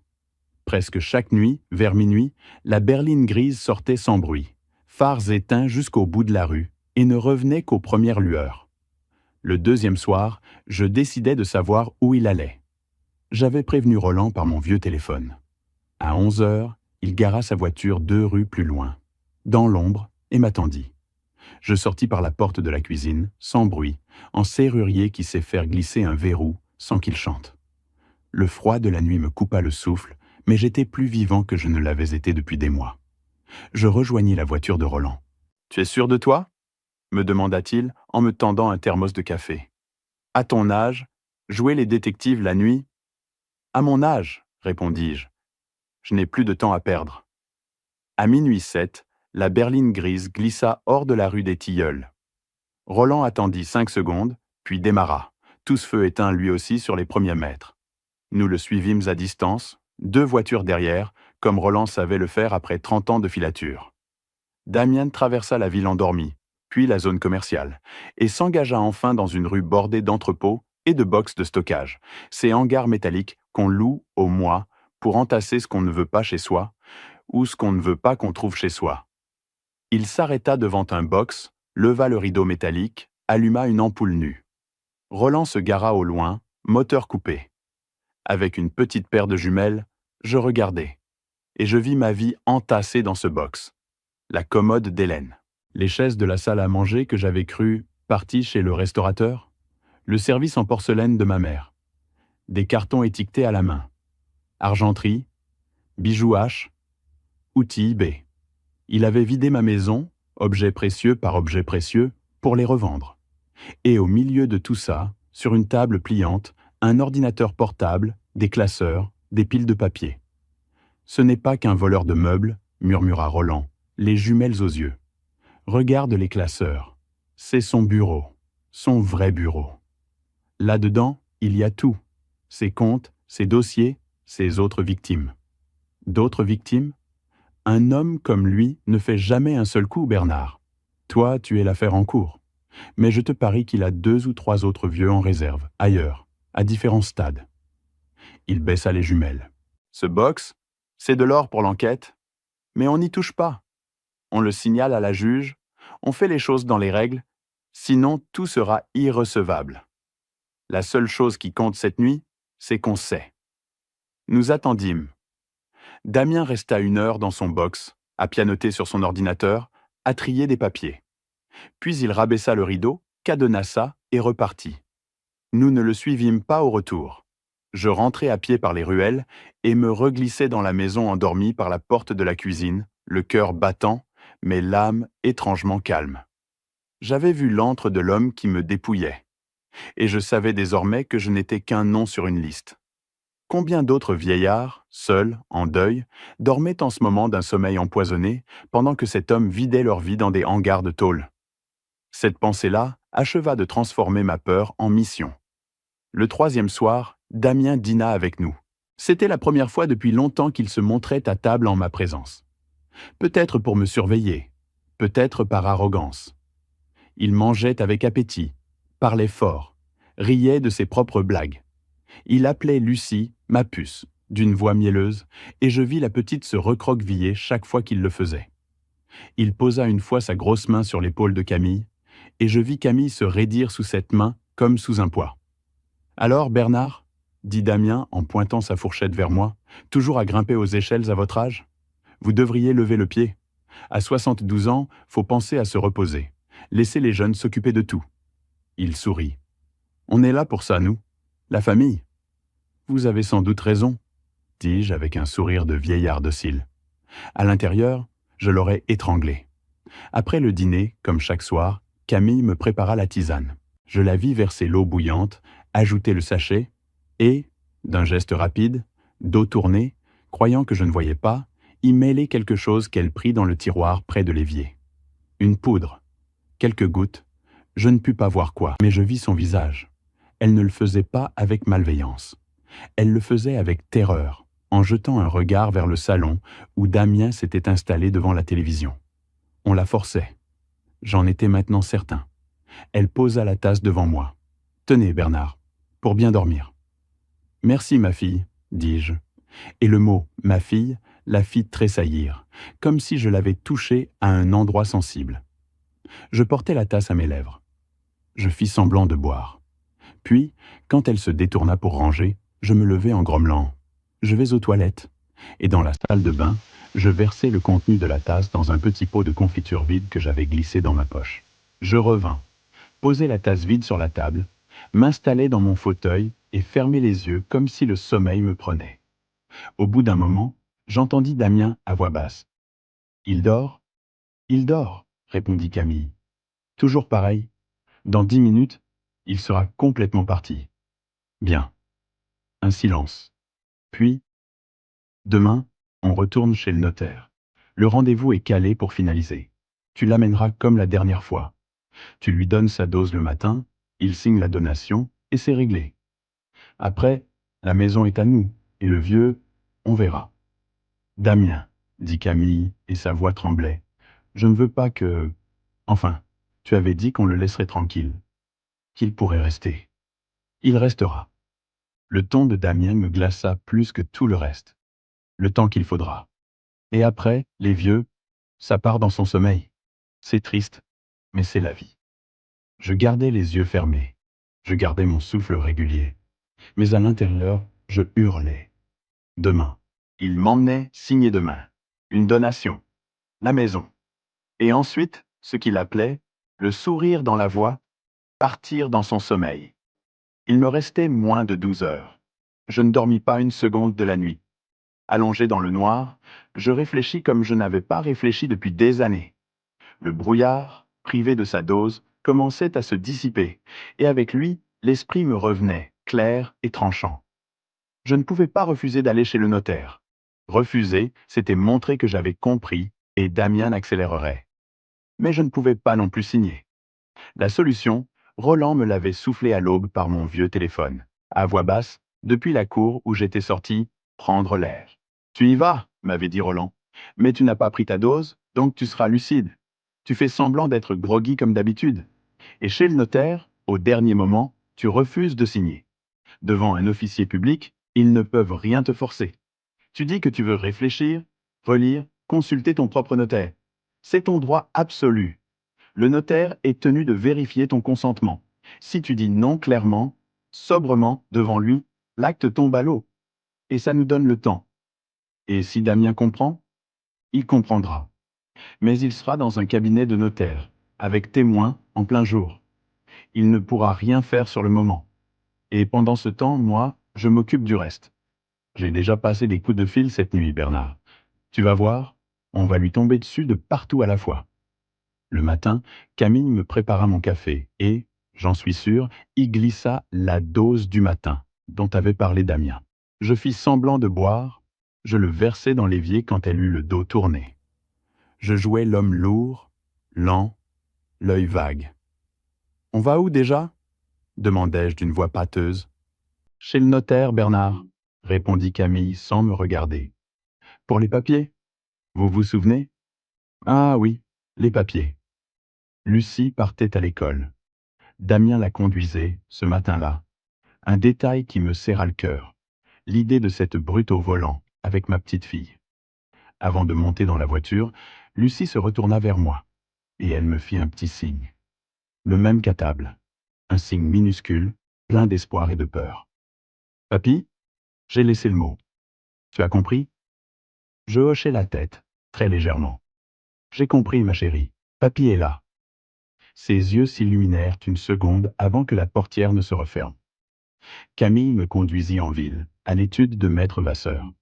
Presque chaque nuit, vers minuit, la berline grise sortait sans bruit, phares éteints jusqu'au bout de la rue, et ne revenait qu'aux premières lueurs. Le 2e soir, je décidai de savoir où il allait. J'avais prévenu Roland par mon vieux téléphone. À 11 heures, il gara sa voiture 2 rues plus loin, dans l'ombre, et m'attendit. Je sortis par la porte de la cuisine, sans bruit, en serrurier qui sait faire glisser un verrou sans qu'il chante. Le froid de la nuit me coupa le souffle, mais j'étais plus vivant que je ne l'avais été depuis des mois. Je rejoignis la voiture de Roland. « Tu es sûr de toi ?» me demanda-t-il en me tendant un thermos de café. « À ton âge, jouer les détectives la nuit ?»« À mon âge, répondis-je. Je n'ai plus de temps à perdre. » À minuit 7, la berline grise glissa hors de la rue des Tilleuls. Roland attendit 5 secondes, puis démarra, tous feux éteints lui aussi sur les premiers mètres. Nous le suivîmes à distance, 2 voitures derrière, comme Roland savait le faire après 30 ans de filature. Damien traversa la ville endormie, puis la zone commerciale, et s'engagea enfin dans une rue bordée d'entrepôts et de boxes de stockage, ces hangars métalliques qu'on loue au mois pour entasser ce qu'on ne veut pas chez soi, ou ce qu'on ne veut pas qu'on trouve chez soi. Il s'arrêta devant un box, leva le rideau métallique, alluma une ampoule nue. Roland se gara au loin, moteur coupé. Avec une petite paire de jumelles, je regardai, et je vis ma vie entassée dans ce box. La commode d'Hélène, les chaises de la salle à manger que j'avais cru parties chez le restaurateur, le service en porcelaine de ma mère, des cartons étiquetés à la main, argenterie, bijoux H, outils eBay. Il avait vidé ma maison, objet précieux par objet précieux, pour les revendre. Et au milieu de tout ça, sur une table pliante, un ordinateur portable, des classeurs, des piles de papier. Ce n'est pas qu'un voleur de meubles, murmura Roland, les jumelles aux yeux. Regarde les classeurs. C'est son bureau, son vrai bureau. Là-dedans, il y a tout. Ses comptes, ses dossiers, ses autres victimes. D'autres victimes? Un homme comme lui ne fait jamais un seul coup, Bernard. Toi, tu es l'affaire en cours. Mais je te parie qu'il a 2 ou 3 autres vieux en réserve, ailleurs, à différents stades. Il baissa les jumelles. Ce box, c'est de l'or pour l'enquête, mais on n'y touche pas. On le signale à la juge, on fait les choses dans les règles, sinon tout sera irrecevable. La seule chose qui compte cette nuit, c'est qu'on sait. Nous attendîmes. Damien resta 1 heure dans son box, à pianoter sur son ordinateur, à trier des papiers. Puis il rabaissa le rideau, cadenassa et repartit. Nous ne le suivîmes pas au retour. Je rentrai à pied par les ruelles et me reglissai dans la maison endormie par la porte de la cuisine, le cœur battant, mais l'âme étrangement calme. J'avais vu l'antre de l'homme qui me dépouillait, et je savais désormais que je n'étais qu'un nom sur une liste. Combien d'autres vieillards, seuls, en deuil, dormaient en ce moment d'un sommeil empoisonné, pendant que cet homme vidait leur vie dans des hangars de tôle? Cette pensée-là acheva de transformer ma peur en mission. Le 3e soir, Damien dîna avec nous. C'était la première fois depuis longtemps qu'il se montrait à table en ma présence. Peut-être pour me surveiller, peut-être par arrogance. Il mangeait avec appétit, parlait fort, riait de ses propres blagues. Il appelait Lucie « ma puce » d'une voix mielleuse, et je vis la petite se recroqueviller chaque fois qu'il le faisait. Il posa une fois sa grosse main sur l'épaule de Camille, et je vis Camille se raidir sous cette main comme sous un poids. « Alors, Bernard ?» dit Damien en pointant sa fourchette vers moi, « toujours à grimper aux échelles à votre âge? Vous devriez lever le pied. À 72 ans, faut penser à se reposer. Laissez les jeunes s'occuper de tout. » Il sourit. « On est là pour ça, nous. La famille. » « Vous avez sans doute raison, » dis-je avec un sourire de vieillard docile. À l'intérieur, je l'aurais étranglé. Après le dîner, comme chaque soir, Camille me prépara la tisane. Je la vis verser l'eau bouillante, ajouter le sachet, et, d'un geste rapide, dos tourné, croyant que je ne voyais pas, y mêler quelque chose qu'elle prit dans le tiroir près de l'évier. Une poudre, quelques gouttes, je ne pus pas voir quoi, mais je vis son visage. Elle ne le faisait pas avec malveillance. Elle le faisait avec terreur, en jetant un regard vers le salon où Damien s'était installé devant la télévision. On la forçait. J'en étais maintenant certain. Elle posa la tasse devant moi. « Tenez, Bernard, pour bien dormir. »« Merci, ma fille, » dis-je. Et le mot « ma fille » la fit tressaillir, comme si je l'avais touchée à un endroit sensible. Je portai la tasse à mes lèvres. Je fis semblant de boire. Puis, quand elle se détourna pour ranger, je me levai en grommelant « Je vais aux toilettes » et dans la salle de bain, je versai le contenu de la tasse dans un petit pot de confiture vide que j'avais glissé dans ma poche. Je revins, posai la tasse vide sur la table, m'installai dans mon fauteuil et fermai les yeux comme si le sommeil me prenait. Au bout d'un moment, j'entendis Damien à voix basse. « Il dort ? » « Il dort, » répondit Camille. « Toujours pareil. Dans 10 minutes, il sera complètement parti. » Bien. Un silence. Puis, demain, on retourne chez le notaire. Le rendez-vous est calé pour finaliser. Tu l'amèneras comme la dernière fois. Tu lui donnes sa dose le matin, il signe la donation et c'est réglé. Après, la maison est à nous, et le vieux, on verra. Damien, dit Camille, et sa voix tremblait. Je ne veux pas que... Enfin, tu avais dit qu'on le laisserait tranquille. Qu'il pourrait rester. Il restera. Le ton de Damien me glaça plus que tout le reste. Le temps qu'il faudra. Et après, les vieux, ça part dans son sommeil. C'est triste, mais c'est la vie. Je gardais les yeux fermés. Je gardais mon souffle régulier. Mais à l'intérieur, je hurlais. Demain. Il m'emmenait signé demain. Une donation. La maison. Et ensuite, ce qu'il appelait, le sourire dans la voix, partir dans son sommeil. Il me restait moins de 12 heures. Je ne dormis pas une seconde de la nuit. Allongé dans le noir, je réfléchis comme je n'avais pas réfléchi depuis des années. Le brouillard, privé de sa dose, commençait à se dissiper, et avec lui, l'esprit me revenait, clair et tranchant. Je ne pouvais pas refuser d'aller chez le notaire. Refuser, c'était montrer que j'avais compris, et Damien accélérerait. Mais je ne pouvais pas non plus signer. La solution, Roland me l'avait soufflé à l'aube par mon vieux téléphone, à voix basse, depuis la cour où j'étais sorti, prendre l'air. Tu y vas, m'avait dit Roland. Mais tu n'as pas pris ta dose, donc tu seras lucide. Tu fais semblant d'être groggy comme d'habitude. Et chez le notaire, au dernier moment, tu refuses de signer. Devant un officier public, ils ne peuvent rien te forcer. Tu dis que tu veux réfléchir, relire, consulter ton propre notaire. C'est ton droit absolu. Le notaire est tenu de vérifier ton consentement. Si tu dis non clairement, sobrement, devant lui, l'acte tombe à l'eau. Et ça nous donne le temps. Et si Damien comprend, il comprendra. Mais il sera dans un cabinet de notaire, avec témoins en plein jour. Il ne pourra rien faire sur le moment. Et pendant ce temps, moi, je m'occupe du reste. J'ai déjà passé des coups de fil cette nuit, Bernard. Tu vas voir, on va lui tomber dessus de partout à la fois. Le matin, Camille me prépara mon café et, j'en suis sûr, y glissa la dose du matin, dont avait parlé Damien. Je fis semblant de boire, je le versai dans l'évier quand elle eut le dos tourné. Je jouais l'homme lourd, lent, l'œil vague. On va où déjà? Demandai-je d'une voix pâteuse. Chez le notaire, Bernard, répondit Camille sans me regarder. Pour les papiers? Vous vous souvenez? Ah oui, les papiers. Lucie partait à l'école. Damien la conduisait, ce matin-là. Un détail qui me serra le cœur. L'idée de cette brute au volant, avec ma petite fille. Avant de monter dans la voiture, Lucie se retourna vers moi, et elle me fit un petit signe. Le même qu'à table. Un signe minuscule, plein d'espoir et de peur. Papy, j'ai laissé le mot. Tu as compris? Je hochai la tête, très légèrement. J'ai compris, ma chérie. Papy est là. Ses yeux s'illuminèrent une seconde avant que la portière ne se referme. Camille me conduisit en ville, à l'étude de maître Vasseur.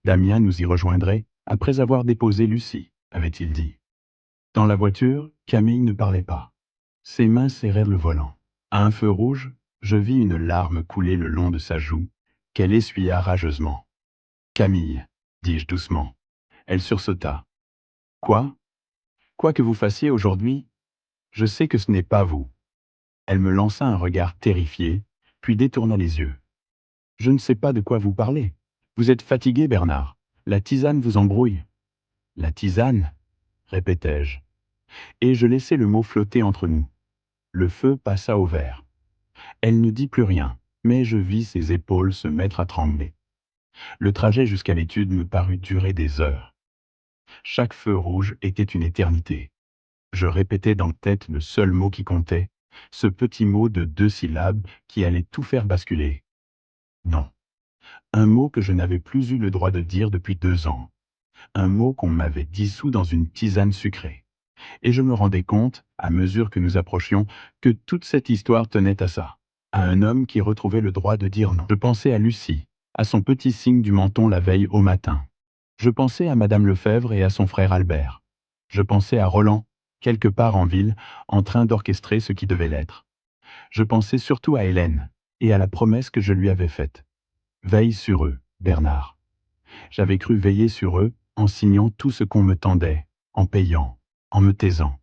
Damien nous y rejoindrait après avoir déposé Lucie, avait-il dit. Dans la voiture, Camille ne parlait pas. Ses mains serrèrent le volant. À un feu rouge, je vis une larme couler le long de sa joue, qu'elle essuya rageusement. Camille, dis-je doucement. Elle sursauta. Quoi? Quoi que vous fassiez aujourd'hui, je sais que ce n'est pas vous. Elle me lança un regard terrifié, puis détourna les yeux. Je ne sais pas de quoi vous parlez. Vous êtes fatigué, Bernard. La tisane vous embrouille. La tisane, répétai-je. Et je laissai le mot flotter entre nous. Le feu passa au vert. Elle ne dit plus rien, mais je vis ses épaules se mettre à trembler. Le trajet jusqu'à l'étude me parut durer des heures. Chaque feu rouge était une éternité. Je répétais dans la tête le seul mot qui comptait, ce petit mot de 2 syllabes qui allait tout faire basculer. Non. Un mot que je n'avais plus eu le droit de dire depuis 2 ans. Un mot qu'on m'avait dissous dans une tisane sucrée. Et je me rendais compte, à mesure que nous approchions, que toute cette histoire tenait à ça, à un homme qui retrouvait le droit de dire non. Je pensais à Lucie, à son petit signe du menton la veille au matin. Je pensais à Madame Lefebvre et à son frère Albert. Je pensais à Roland, quelque part en ville, en train d'orchestrer ce qui devait l'être. Je pensais surtout à Hélène, et à la promesse que je lui avais faite. Veille sur eux, Bernard. J'avais cru veiller sur eux en signant tout ce qu'on me tendait, en payant, en me taisant.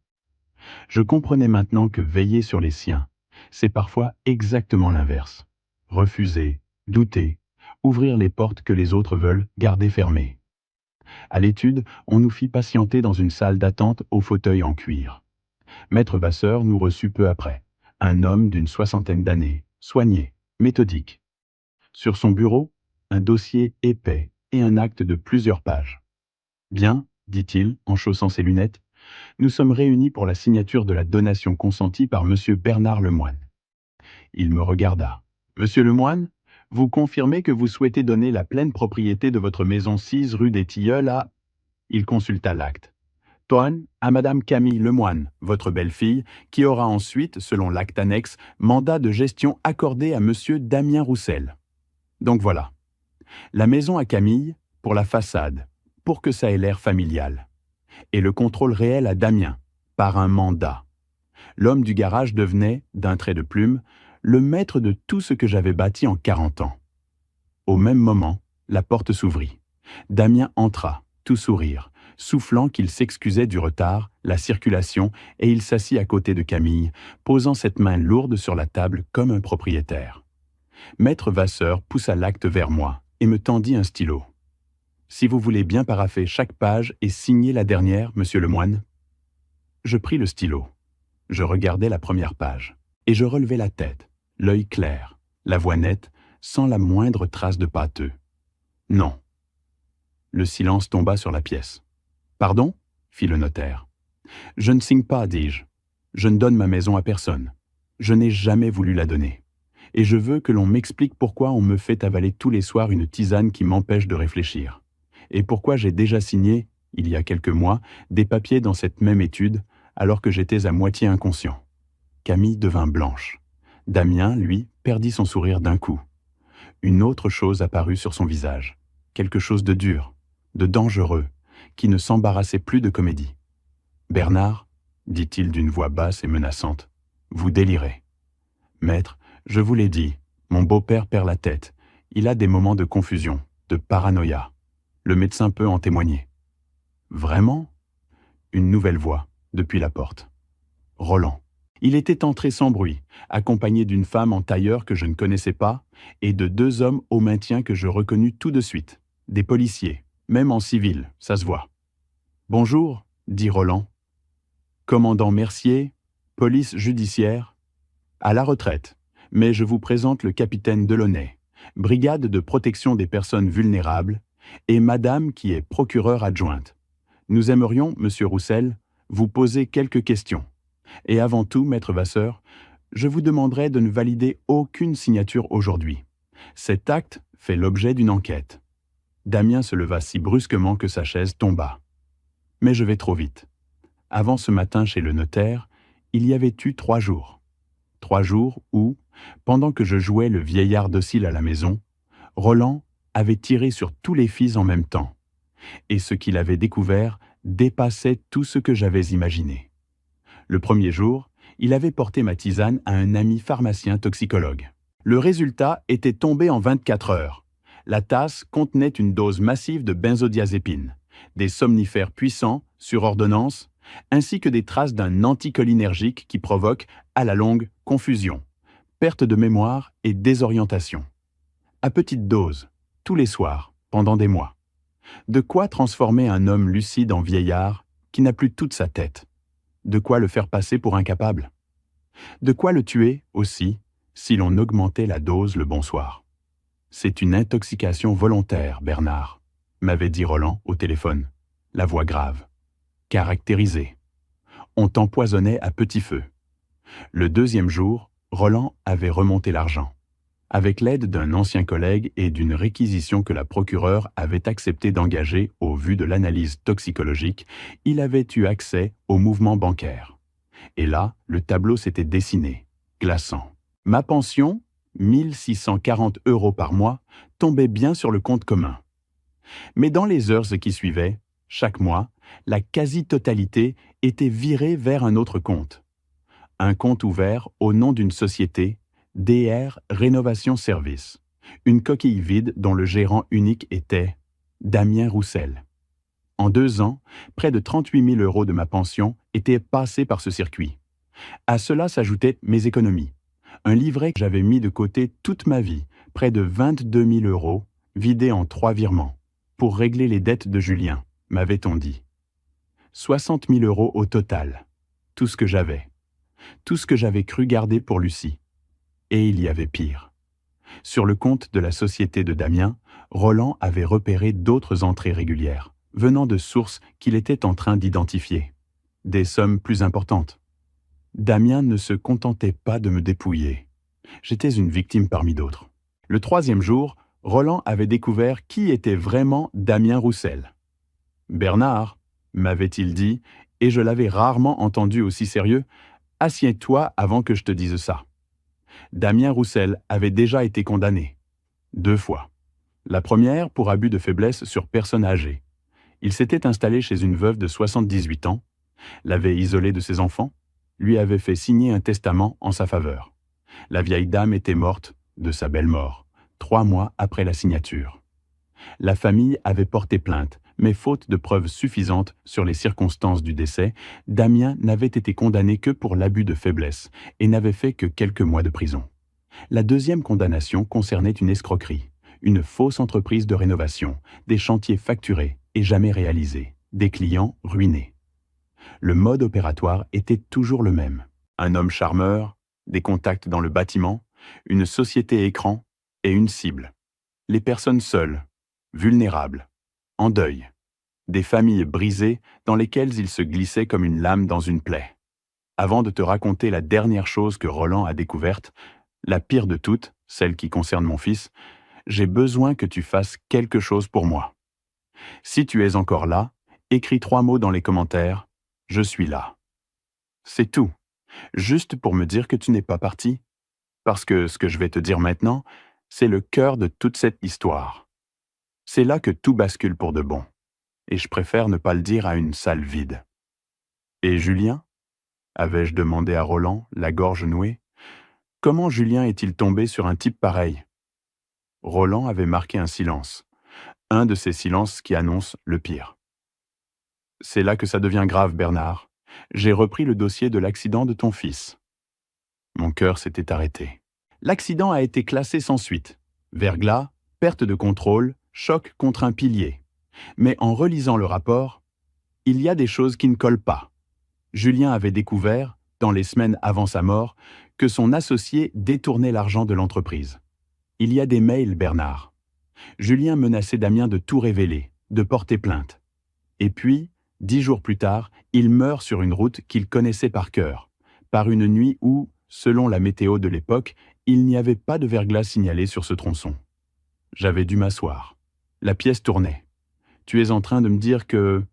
Je comprenais maintenant que veiller sur les siens, c'est parfois exactement l'inverse. Refuser, douter, ouvrir les portes que les autres veulent garder fermées. À l'étude, on nous fit patienter dans une salle d'attente aux fauteuils en cuir. Maître Vasseur nous reçut peu après. Un homme d'une 60aine d'années, soigné, méthodique. Sur son bureau, un dossier épais et un acte de plusieurs pages. Bien, dit-il, en chaussant ses lunettes, nous sommes réunis pour la signature de la donation consentie par Monsieur Bernard Lemoine. Il me regarda. Monsieur Lemoine, vous confirmez que vous souhaitez donner la pleine propriété de votre maison 6 rue des Tilleuls à... Il consulta l'acte. Toine à Madame Camille Lemoine, votre belle-fille, qui aura ensuite, selon l'acte annexe, mandat de gestion accordé à Monsieur Damien Roussel. Donc voilà. La maison à Camille, pour la façade, pour que ça ait l'air familial. Et le contrôle réel à Damien, par un mandat. L'homme du garage devenait, d'un trait de plume, le maître de tout ce que j'avais bâti en 40 ans. Au même moment, la porte s'ouvrit. Damien entra, tout sourire, soufflant qu'il s'excusait du retard, la circulation, et il s'assit à côté de Camille, posant cette main lourde sur la table comme un propriétaire. Maître Vasseur poussa l'acte vers moi et me tendit un stylo. « Si vous voulez bien parapher chaque page et signer la dernière, monsieur le moine. » Je pris le stylo. Je regardais la première page, et je relevai la tête, l'œil clair, la voix nette, sans la moindre trace de pâteux. « Non. » Le silence tomba sur la pièce. « Pardon ?» fit le notaire. « Je ne signe pas, dis-je. Je ne donne ma maison à personne. Je n'ai jamais voulu la donner. Et je veux que l'on m'explique pourquoi on me fait avaler tous les soirs une tisane qui m'empêche de réfléchir. Et pourquoi j'ai déjà signé, il y a quelques mois, des papiers dans cette même étude, alors que j'étais à moitié inconscient. » Camille devint blanche. Damien, lui, perdit son sourire d'un coup. Une autre chose apparut sur son visage. Quelque chose de dur, de dangereux, qui ne s'embarrassait plus de comédie. « Bernard, dit-il d'une voix basse et menaçante, vous délirez. Maître, je vous l'ai dit, mon beau-père perd la tête. Il a des moments de confusion, de paranoïa. Le médecin peut en témoigner. » Vraiment ? Une nouvelle voix, depuis la porte. Roland. Il était entré sans bruit, accompagné d'une femme en tailleur que je ne connaissais pas et de 2 hommes au maintien que je reconnus tout de suite. Des policiers, même en civil, ça se voit. « Bonjour, dit Roland. Commandant Mercier, police judiciaire. À la retraite, mais je vous présente le capitaine Delaunay, brigade de protection des personnes vulnérables, et madame qui est procureure adjointe. Nous aimerions, monsieur Roussel, vous poser quelques questions. Et avant tout, maître Vasseur, je vous demanderai de ne valider aucune signature aujourd'hui. Cet acte fait l'objet d'une enquête. » Damien se leva si brusquement que sa chaise tomba. Mais je vais trop vite. Avant ce matin chez le notaire, il y avait eu 3 jours. 3 jours où, pendant que je jouais le vieillard docile à la maison, Roland avait tiré sur tous les fils en même temps. Et ce qu'il avait découvert dépassait tout ce que j'avais imaginé. Le premier jour, il avait porté ma tisane à un ami pharmacien toxicologue. Le résultat était tombé en 24 heures. La tasse contenait une dose massive de benzodiazépine, des somnifères puissants, sur ordonnance, ainsi que des traces d'un anticholinergique qui provoque, à la longue, confusion, perte de mémoire et désorientation. À petite dose, tous les soirs, pendant des mois. De quoi transformer un homme lucide en vieillard qui n'a plus toute sa tête? De quoi le faire passer pour incapable? De quoi le tuer, aussi, si l'on augmentait la dose le bonsoir? C'est une intoxication volontaire, Bernard, m'avait dit Roland au téléphone, la voix grave. Caractérisée. On t'empoisonnait à petit feu. Le 2e jour, Roland avait remonté l'argent. Avec l'aide d'un ancien collègue et d'une réquisition que la procureure avait accepté d'engager au vu de l'analyse toxicologique, il avait eu accès au mouvement bancaire. Et là, le tableau s'était dessiné, glaçant. Ma pension, 1 640 € par mois, tombait bien sur le compte commun. Mais dans les heures qui suivaient, chaque mois, la quasi-totalité était virée vers un autre compte. Un compte ouvert au nom d'une société, DR Rénovation Service, une coquille vide dont le gérant unique était Damien Roussel. En 2 ans, près de 38 000 € de ma pension étaient passés par ce circuit. À cela s'ajoutaient mes économies. Un livret que j'avais mis de côté toute ma vie, près de 22 000 €, vidé en 3 virements, pour régler les dettes de Julien, m'avait-on dit. 60 000 € au total, tout ce que j'avais cru garder pour Lucie. Et il y avait pire. Sur le compte de la société de Damien, Roland avait repéré d'autres entrées régulières, venant de sources qu'il était en train d'identifier. Des sommes plus importantes. Damien ne se contentait pas de me dépouiller. J'étais une victime parmi d'autres. Le 3e jour, Roland avait découvert qui était vraiment Damien Roussel. « Bernard, m'avait-il dit, et je l'avais rarement entendu aussi sérieux, assieds-toi avant que je te dise ça. » Damien Roussel avait déjà été condamné. 2 fois. La première pour abus de faiblesse sur personne âgée. Il s'était installé chez une veuve de 78 ans. L'avait isolé de ses enfants, lui avait fait signer un testament en sa faveur. La vieille dame était morte de sa belle mort, 3 mois après la signature. La famille avait porté plainte, mais faute de preuves suffisantes sur les circonstances du décès, Damien n'avait été condamné que pour l'abus de faiblesse et n'avait fait que quelques mois de prison. La deuxième condamnation concernait une escroquerie, une fausse entreprise de rénovation, des chantiers facturés et jamais réalisés, des clients ruinés. Le mode opératoire était toujours le même. Un homme charmeur, des contacts dans le bâtiment, une société écran et une cible. Les personnes seules, vulnérables, en deuil. Des familles brisées dans lesquelles il se glissait comme une lame dans une plaie. Avant de te raconter la dernière chose que Roland a découverte, la pire de toutes, celle qui concerne mon fils, j'ai besoin que tu fasses quelque chose pour moi. Si tu es encore là, écris 3 mots dans les commentaires. Je suis là. C'est tout. Juste pour me dire que tu n'es pas parti. Parce que ce que je vais te dire maintenant, c'est le cœur de toute cette histoire. C'est là que tout bascule pour de bon. Et je préfère ne pas le dire à une salle vide. Et Julien ? Avais-je demandé à Roland, la gorge nouée. Comment Julien est-il tombé sur un type pareil ? Roland avait marqué un silence. Un de ces silences qui annoncent le pire. C'est là que ça devient grave, Bernard. J'ai repris le dossier de l'accident de ton fils. Mon cœur s'était arrêté. L'accident a été classé sans suite. Verglas, perte de contrôle, choc contre un pilier. Mais en relisant le rapport, il y a des choses qui ne collent pas. Julien avait découvert, dans les semaines avant sa mort, que son associé détournait l'argent de l'entreprise. Il y a des mails, Bernard. Julien menaçait Damien de tout révéler, de porter plainte. Et puis, 10 jours plus tard, il meurt sur une route qu'il connaissait par cœur, par une nuit où, selon la météo de l'époque, il n'y avait pas de verglas signalé sur ce tronçon. J'avais dû m'asseoir. La pièce tournait. Tu es en train de me dire que...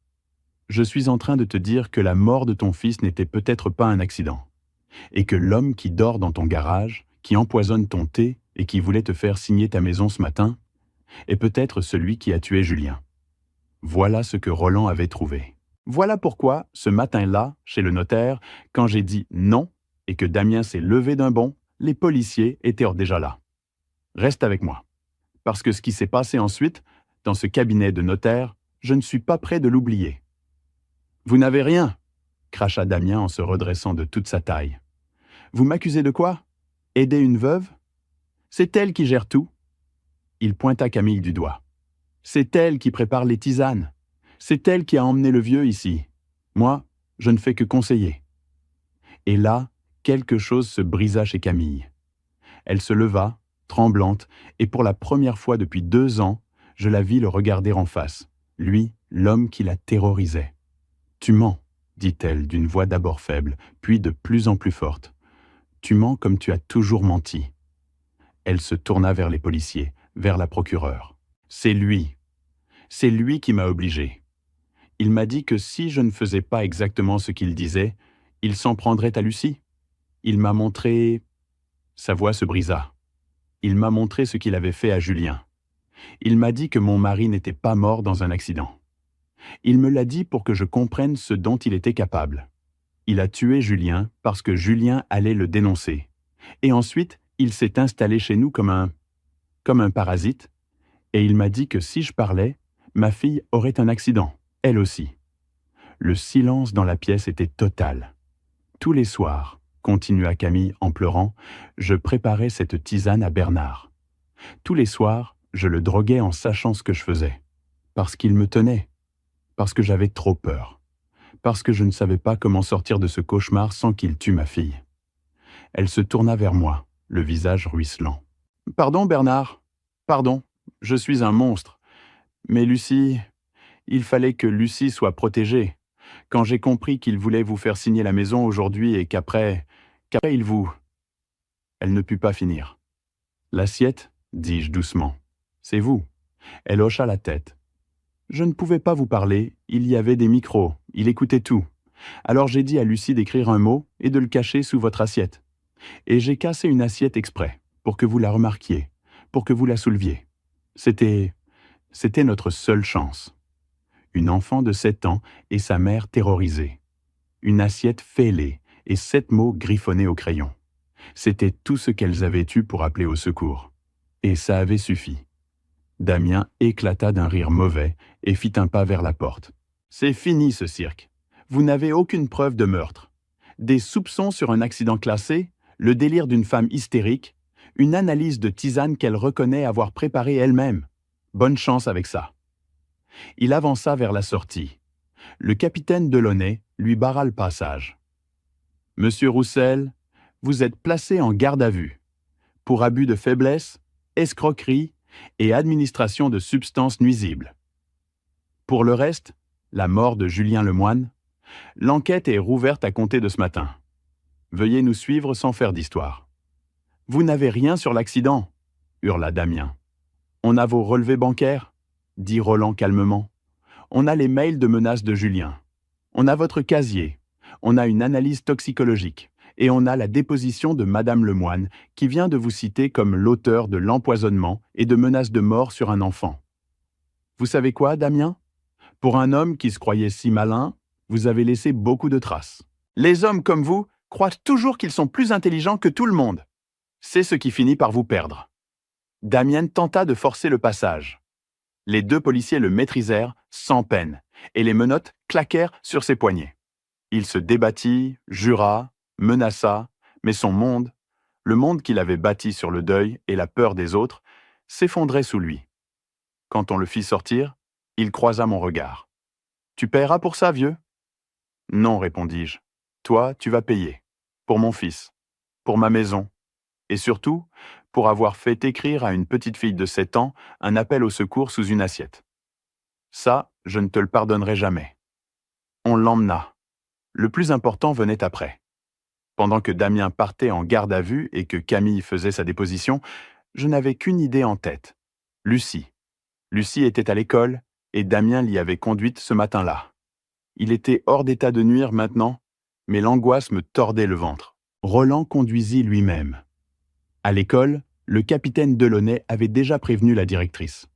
Je suis en train de te dire que la mort de ton fils n'était peut-être pas un accident, et que l'homme qui dort dans ton garage, qui empoisonne ton thé et qui voulait te faire signer ta maison ce matin, est peut-être celui qui a tué Julien. Voilà ce que Roland avait trouvé. Voilà pourquoi, ce matin-là, chez le notaire, quand j'ai dit non et que Damien s'est levé d'un bond, les policiers étaient déjà là. Reste avec moi. Parce que ce qui s'est passé ensuite, dans ce cabinet de notaire, je ne suis pas prêt de l'oublier. Vous n'avez rien, cracha Damien en se redressant de toute sa taille. Vous m'accusez de quoi ? Aider une veuve ? C'est elle qui gère tout. Il pointa Camille du doigt. C'est elle qui prépare les tisanes. C'est elle qui a emmené le vieux ici. Moi, je ne fais que conseiller. Et là, quelque chose se brisa chez Camille. Elle se leva, tremblante, et pour la première fois depuis 2 ans, je la vis le regarder en face, lui, l'homme qui la terrorisait. « Tu mens, dit-elle d'une voix d'abord faible, puis de plus en plus forte. Tu mens comme tu as toujours menti. » Elle se tourna vers les policiers, vers la procureure. « C'est lui qui m'a obligé. Il m'a dit que si je ne faisais pas exactement ce qu'il disait, il s'en prendrait à Lucie. Il m'a montré... » Sa voix se brisa. Il m'a montré ce qu'il avait fait à Julien. Il m'a dit que mon mari n'était pas mort dans un accident. Il me l'a dit pour que je comprenne ce dont il était capable. Il a tué Julien parce que Julien allait le dénoncer. Et ensuite, il s'est installé chez nous comme un parasite, et il m'a dit que si je parlais, ma fille aurait un accident, elle aussi. Le silence dans la pièce était total. Tous les soirs, continua Camille en pleurant, je préparais cette tisane à Bernard. Tous les soirs, je le droguais en sachant ce que je faisais. Parce qu'il me tenait. Parce que j'avais trop peur. Parce que je ne savais pas comment sortir de ce cauchemar sans qu'il tue ma fille. Elle se tourna vers moi, le visage ruisselant. « Pardon, Bernard. Pardon, je suis un monstre. Mais Lucie, il fallait que Lucie soit protégée. Quand j'ai compris qu'il voulait vous faire signer la maison aujourd'hui et qu'après il vous... » Elle ne put pas finir. « L'assiette, dis-je doucement. C'est vous. » Elle hocha la tête. Je ne pouvais pas vous parler, il y avait des micros, il écoutait tout. Alors j'ai dit à Lucie d'écrire un mot et de le cacher sous votre assiette. Et j'ai cassé une assiette exprès, pour que vous la remarquiez, pour que vous la souleviez. C'était notre seule chance. Une enfant de 7 ans et sa mère terrorisée. une assiette fêlée et 7 mots griffonnés au crayon. C'était tout ce qu'elles avaient eu pour appeler au secours. Et ça avait suffi. Damien éclata d'un rire mauvais et fit un pas vers la porte. « C'est fini ce cirque. Vous n'avez aucune preuve de meurtre. Des soupçons sur un accident classé, le délire d'une femme hystérique, une analyse de tisane qu'elle reconnaît avoir préparée elle-même. Bonne chance avec ça. » Il avança vers la sortie. Le capitaine Delaunay lui barra le passage. « Monsieur Roussel, vous êtes placé en garde à vue. Pour abus de faiblesse, escroquerie et administration de substances nuisibles. Pour le reste, la mort de Julien Lemoine, l'enquête est rouverte à compter de ce matin. Veuillez nous suivre sans faire d'histoire. »« Vous n'avez rien sur l'accident » hurla Damien. « On a vos relevés bancaires » dit Roland calmement. « On a les mails de menaces de Julien. On a votre casier. On a une analyse toxicologique. Et on a la déposition de Madame Lemoine, qui vient de vous citer comme l'auteur de l'empoisonnement et de menaces de mort sur un enfant. Vous savez quoi, Damien ? Pour un homme qui se croyait si malin, vous avez laissé beaucoup de traces. Les hommes comme vous croient toujours qu'ils sont plus intelligents que tout le monde. C'est ce qui finit par vous perdre. » Damien tenta de forcer le passage. Les 2 policiers le maîtrisèrent sans peine, et les menottes claquèrent sur ses poignets. Il se débattit, jura, menaça, mais son monde, le monde qu'il avait bâti sur le deuil et la peur des autres, s'effondrait sous lui. Quand on le fit sortir, il croisa mon regard. « Tu paieras pour ça, vieux ?» ?»« Non, répondis-je. Toi, tu vas payer. Pour mon fils, pour ma maison, et surtout, pour avoir fait écrire à une petite fille de 7 ans un appel au secours sous une assiette. Ça, je ne te le pardonnerai jamais. » On l'emmena. Le plus important venait après. Pendant que Damien partait en garde à vue et que Camille faisait sa déposition, je n'avais qu'une idée en tête. Lucie. Lucie était à l'école et Damien l'y avait conduite ce matin-là. Il était hors d'état de nuire maintenant, mais l'angoisse me tordait le ventre. Roland conduisit lui-même. À l'école, le capitaine Delaunay avait déjà prévenu la directrice.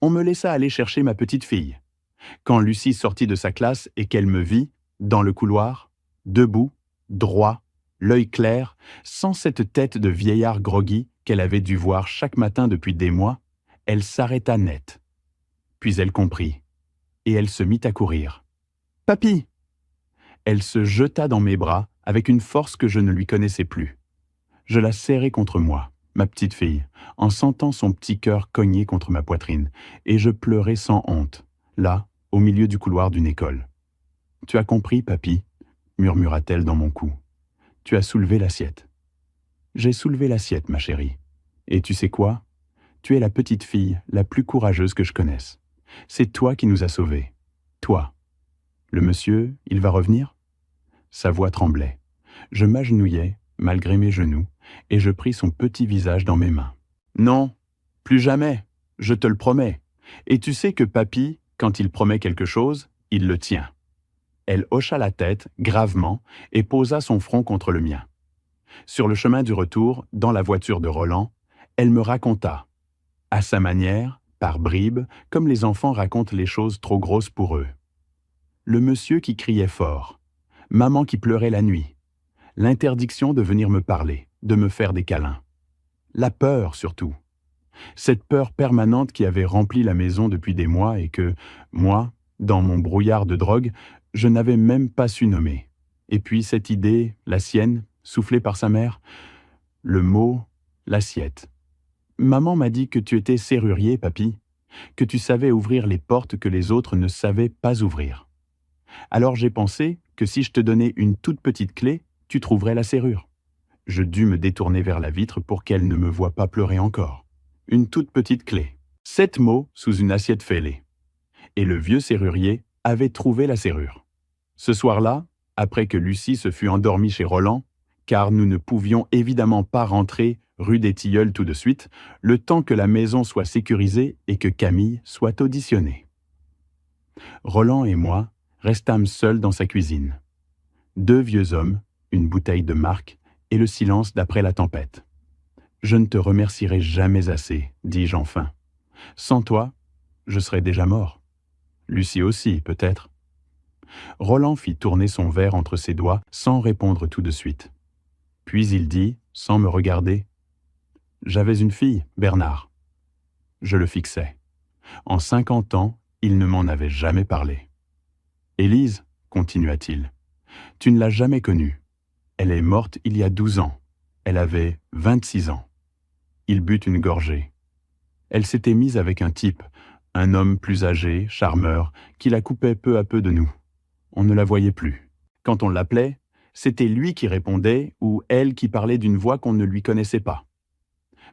On me laissa aller chercher ma petite fille. Quand Lucie sortit de sa classe et qu'elle me vit, dans le couloir, debout, droit, l'œil clair, sans cette tête de vieillard groggy qu'elle avait dû voir chaque matin depuis des mois, elle s'arrêta net. Puis elle comprit, et elle se mit à courir. « Papy !» Elle se jeta dans mes bras avec une force que je ne lui connaissais plus. Je la serrai contre moi, ma petite fille, en sentant son petit cœur cogner contre ma poitrine, et je pleurais sans honte, là, au milieu du couloir d'une école. « Tu as compris, papy ?» murmura-t-elle dans mon cou. « Tu as soulevé l'assiette. » J'ai soulevé l'assiette, ma chérie. Et tu sais quoi ? Tu es la petite fille la plus courageuse que je connaisse. C'est toi qui nous as sauvés. Toi. Le monsieur, il va revenir ? Sa voix tremblait. Je m'agenouillai, malgré mes genoux, et je pris son petit visage dans mes mains. Non, plus jamais, je te le promets. Et tu sais que papy, quand il promet quelque chose, il le tient. Elle hocha la tête, gravement, et posa son front contre le mien. Sur le chemin du retour, dans la voiture de Roland, elle me raconta, à sa manière, par bribes, comme les enfants racontent les choses trop grosses pour eux. Le monsieur qui criait fort, maman qui pleurait la nuit, l'interdiction de venir me parler, de me faire des câlins. La peur, surtout. Cette peur permanente qui avait rempli la maison depuis des mois et que, moi, dans mon brouillard de drogue, je n'avais même pas su nommer. Et puis cette idée, la sienne, soufflée par sa mère, le mot, l'assiette. Maman m'a dit que tu étais serrurier, papy, que tu savais ouvrir les portes que les autres ne savaient pas ouvrir. Alors j'ai pensé que si je te donnais une toute petite clé, tu trouverais la serrure. Je dus me détourner vers la vitre pour qu'elle ne me voie pas pleurer encore. Une toute petite clé. 7 mots sous une assiette fêlée. Et le vieux serrurier avait trouvé la serrure. Ce soir-là, après que Lucie se fut endormie chez Roland, car nous ne pouvions évidemment pas rentrer rue des Tilleuls tout de suite, le temps que la maison soit sécurisée et que Camille soit auditionnée. Roland et moi restâmes seuls dans sa cuisine. 2 vieux hommes, une bouteille de marque et le silence d'après la tempête. « Je ne te remercierai jamais assez, dis-je enfin. Sans toi, je serais déjà mort. Lucie aussi, peut-être. Roland fit tourner son verre entre ses doigts sans répondre tout de suite. Puis il dit, sans me regarder, « J'avais une fille, Bernard. » Je le fixais. En 50 ans, il ne m'en avait jamais parlé. « Élise, continua-t-il, tu ne l'as jamais connue. Elle est morte il y a 12 ans. Elle avait 26 ans. » Il but une gorgée. Elle s'était mise avec un type, un homme plus âgé, charmeur, qui la coupait peu à peu de nous. On ne la voyait plus. Quand on l'appelait, c'était lui qui répondait ou elle qui parlait d'une voix qu'on ne lui connaissait pas.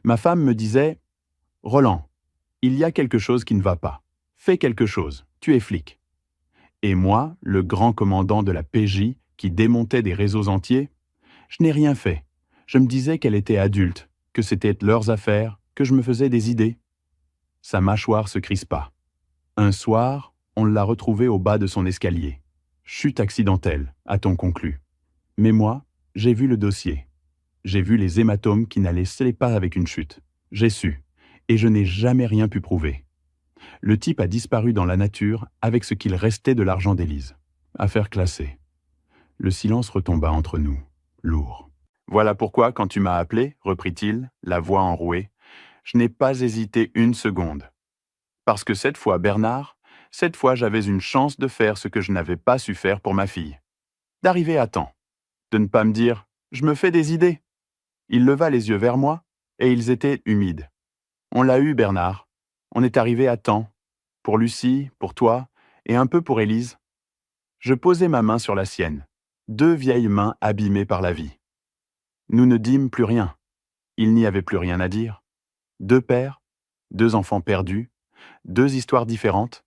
Ma femme me disait « Roland, il y a quelque chose qui ne va pas. Fais quelque chose, tu es flic. » Et moi, le grand commandant de la PJ qui démontait des réseaux entiers, je n'ai rien fait. Je me disais qu'elle était adulte, que c'était leurs affaires, que je me faisais des idées. Sa mâchoire se crispa. Un soir, on l'a retrouvée au bas de son escalier. Chute accidentelle, a-t-on conclu. Mais moi, j'ai vu le dossier. J'ai vu les hématomes qui n'allaient pas avec une chute. J'ai su, et je n'ai jamais rien pu prouver. Le type a disparu dans la nature avec ce qu'il restait de l'argent d'Élise. Affaire classée. Le silence retomba entre nous, lourd. Voilà pourquoi, quand tu m'as appelé, reprit-il, la voix enrouée, je n'ai pas hésité une seconde. Parce que cette fois, Bernard, cette fois j'avais une chance de faire ce que je n'avais pas su faire pour ma fille. D'arriver à temps. De ne pas me dire « je me fais des idées ». Il leva les yeux vers moi, et ils étaient humides. On l'a eu, Bernard. On est arrivé à temps. Pour Lucie, pour toi, et un peu pour Élise. Je posai ma main sur la sienne. 2 vieilles mains abîmées par la vie. Nous ne dîmes plus rien. Il n'y avait plus rien à dire. 2 pères, 2 enfants perdus, 2 histoires différentes,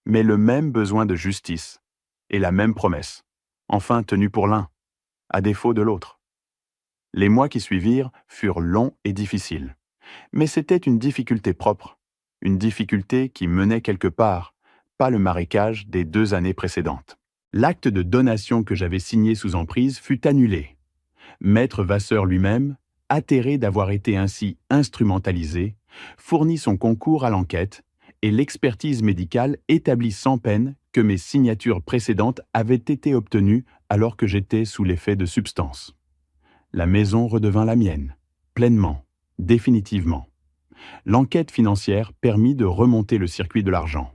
mais le même besoin de justice, et la même promesse, enfin tenue pour l'un, à défaut de l'autre. Les mois qui suivirent furent longs et difficiles, mais c'était une difficulté propre, une difficulté qui menait quelque part, pas le marécage des 2 années précédentes. L'acte de donation que j'avais signé sous emprise fut annulé. Maître Vasseur lui-même, atterré d'avoir été ainsi instrumentalisé, fournit son concours à l'enquête et l'expertise médicale établit sans peine que mes signatures précédentes avaient été obtenues alors que j'étais sous l'effet de substances. La maison redevint la mienne, pleinement, définitivement. L'enquête financière permit de remonter le circuit de l'argent.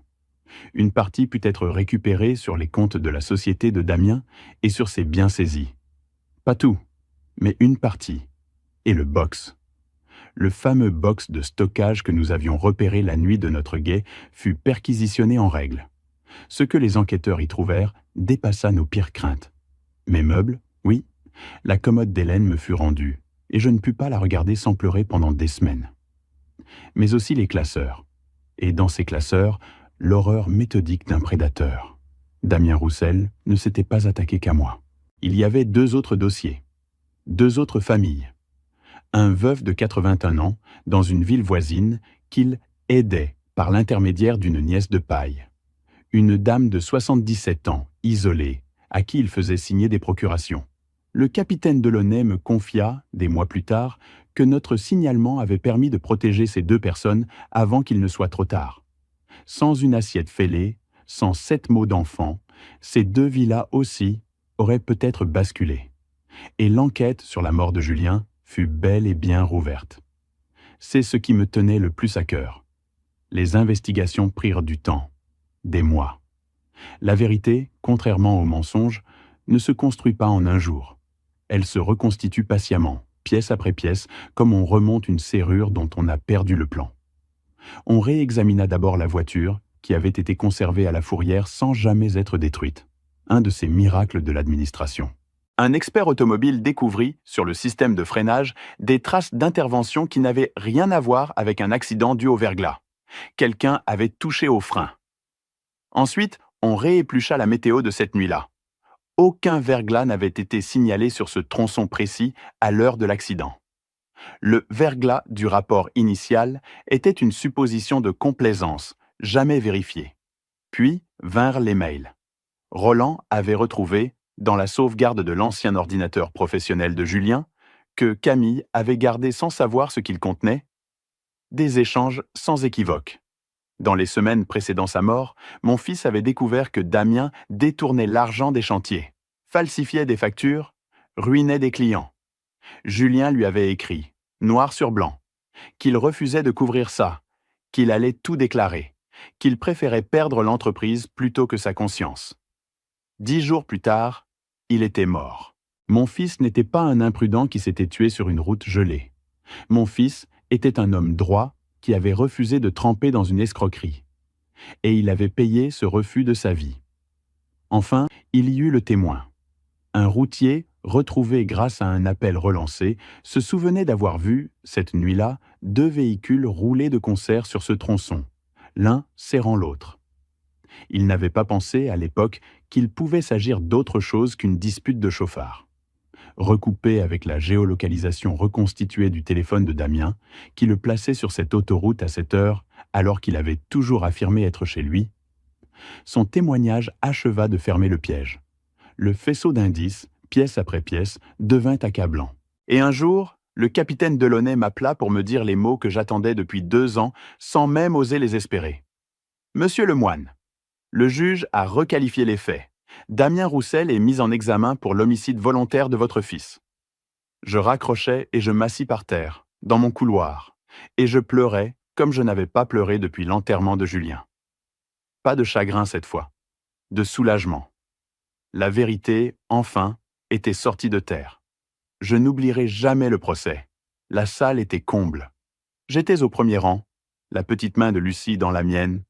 Une partie put être récupérée sur les comptes de la société de Damien et sur ses biens saisis. Pas tout, mais une partie. Et le box. Le fameux box de stockage que nous avions repéré la nuit de notre guet fut perquisitionné en règle. Ce que les enquêteurs y trouvèrent dépassa nos pires craintes. Mes meubles, oui, la commode d'Hélène me fut rendue, et je ne pus pas la regarder sans pleurer pendant des semaines. Mais aussi les classeurs. Et dans ces classeurs, l'horreur méthodique d'un prédateur. Damien Roussel ne s'était pas attaqué qu'à moi. Il y avait 2 autres dossiers, 2 autres familles. Un veuf de 81 ans, dans une ville voisine, qu'il aidait par l'intermédiaire d'une nièce de paille. Une dame de 77 ans, isolée, à qui il faisait signer des procurations. Le capitaine Delaunay me confia, des mois plus tard, que notre signalement avait permis de protéger ces 2 personnes avant qu'il ne soit trop tard. Sans une assiette fêlée, sans 7 mots d'enfant, ces 2 vies-là aussi auraient peut-être basculé. Et l'enquête sur la mort de Julien fut bel et bien rouverte. C'est ce qui me tenait le plus à cœur. Les investigations prirent du temps, des mois. La vérité, contrairement au mensonge, ne se construit pas en un jour. Elle se reconstitue patiemment, pièce après pièce, comme on remonte une serrure dont on a perdu le plan. On réexamina d'abord la voiture, qui avait été conservée à la fourrière sans jamais être détruite. Un de ces miracles de l'administration. Un expert automobile découvrit, sur le système de freinage, des traces d'intervention qui n'avaient rien à voir avec un accident dû au verglas. Quelqu'un avait touché au frein. Ensuite, on rééplucha la météo de cette nuit-là. Aucun verglas n'avait été signalé sur ce tronçon précis à l'heure de l'accident. Le verglas du rapport initial était une supposition de complaisance, jamais vérifiée. Puis vinrent les mails. Roland avait retrouvé, dans la sauvegarde de l'ancien ordinateur professionnel de Julien, que Camille avait gardé sans savoir ce qu'il contenait, des échanges sans équivoque. Dans les semaines précédant sa mort, mon fils avait découvert que Damien détournait l'argent des chantiers, falsifiait des factures, ruinait des clients. Julien lui avait écrit, noir sur blanc, qu'il refusait de couvrir ça, qu'il allait tout déclarer, qu'il préférait perdre l'entreprise plutôt que sa conscience. 10 jours plus tard, il était mort. Mon fils n'était pas un imprudent qui s'était tué sur une route gelée. Mon fils était un homme droit qui avait refusé de tremper dans une escroquerie. Et il avait payé ce refus de sa vie. Enfin, il y eut le témoin. Un routier, retrouvé grâce à un appel relancé, se souvenait d'avoir vu, cette nuit-là, 2 véhicules rouler de concert sur ce tronçon, l'un serrant l'autre. Il n'avait pas pensé, à l'époque, qu'il pouvait s'agir d'autre chose qu'une dispute de chauffard. Recoupé avec la géolocalisation reconstituée du téléphone de Damien, qui le plaçait sur cette autoroute à cette heure, alors qu'il avait toujours affirmé être chez lui, son témoignage acheva de fermer le piège. Le faisceau d'indices, pièce après pièce, devint accablant. Et un jour, le capitaine Delaunay m'appela pour me dire les mots que j'attendais depuis 2 ans, sans même oser les espérer. « Monsieur Lemoine, le juge a requalifié les faits. Damien Roussel est mis en examen pour l'homicide volontaire de votre fils. » Je raccrochais et je m'assis par terre, dans mon couloir, et je pleurais comme je n'avais pas pleuré depuis l'enterrement de Julien. Pas de chagrin cette fois, de soulagement. La vérité, enfin, était sortie de terre. Je n'oublierai jamais le procès. La salle était comble. J'étais au premier rang, la petite main de Lucie dans la mienne.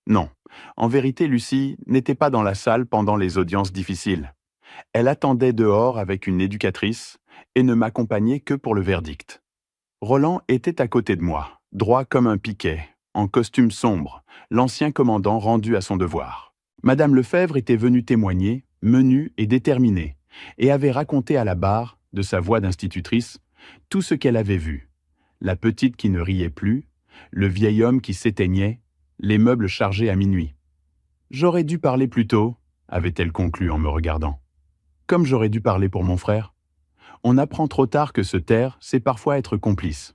Non, en vérité, Lucie n'était pas dans la salle pendant les audiences difficiles. Elle attendait dehors avec une éducatrice et ne m'accompagnait que pour le verdict. Roland était à côté de moi, droit comme un piquet, en costume sombre, l'ancien commandant rendu à son devoir. Madame Lefebvre était venue témoigner, menue et déterminée, et avait raconté à la barre, de sa voix d'institutrice, tout ce qu'elle avait vu. La petite qui ne riait plus, le vieil homme qui s'éteignait, les meubles chargés à minuit. « J'aurais dû parler plus tôt », avait-elle conclu en me regardant. « Comme j'aurais dû parler pour mon frère. On apprend trop tard que se taire, c'est parfois être complice. »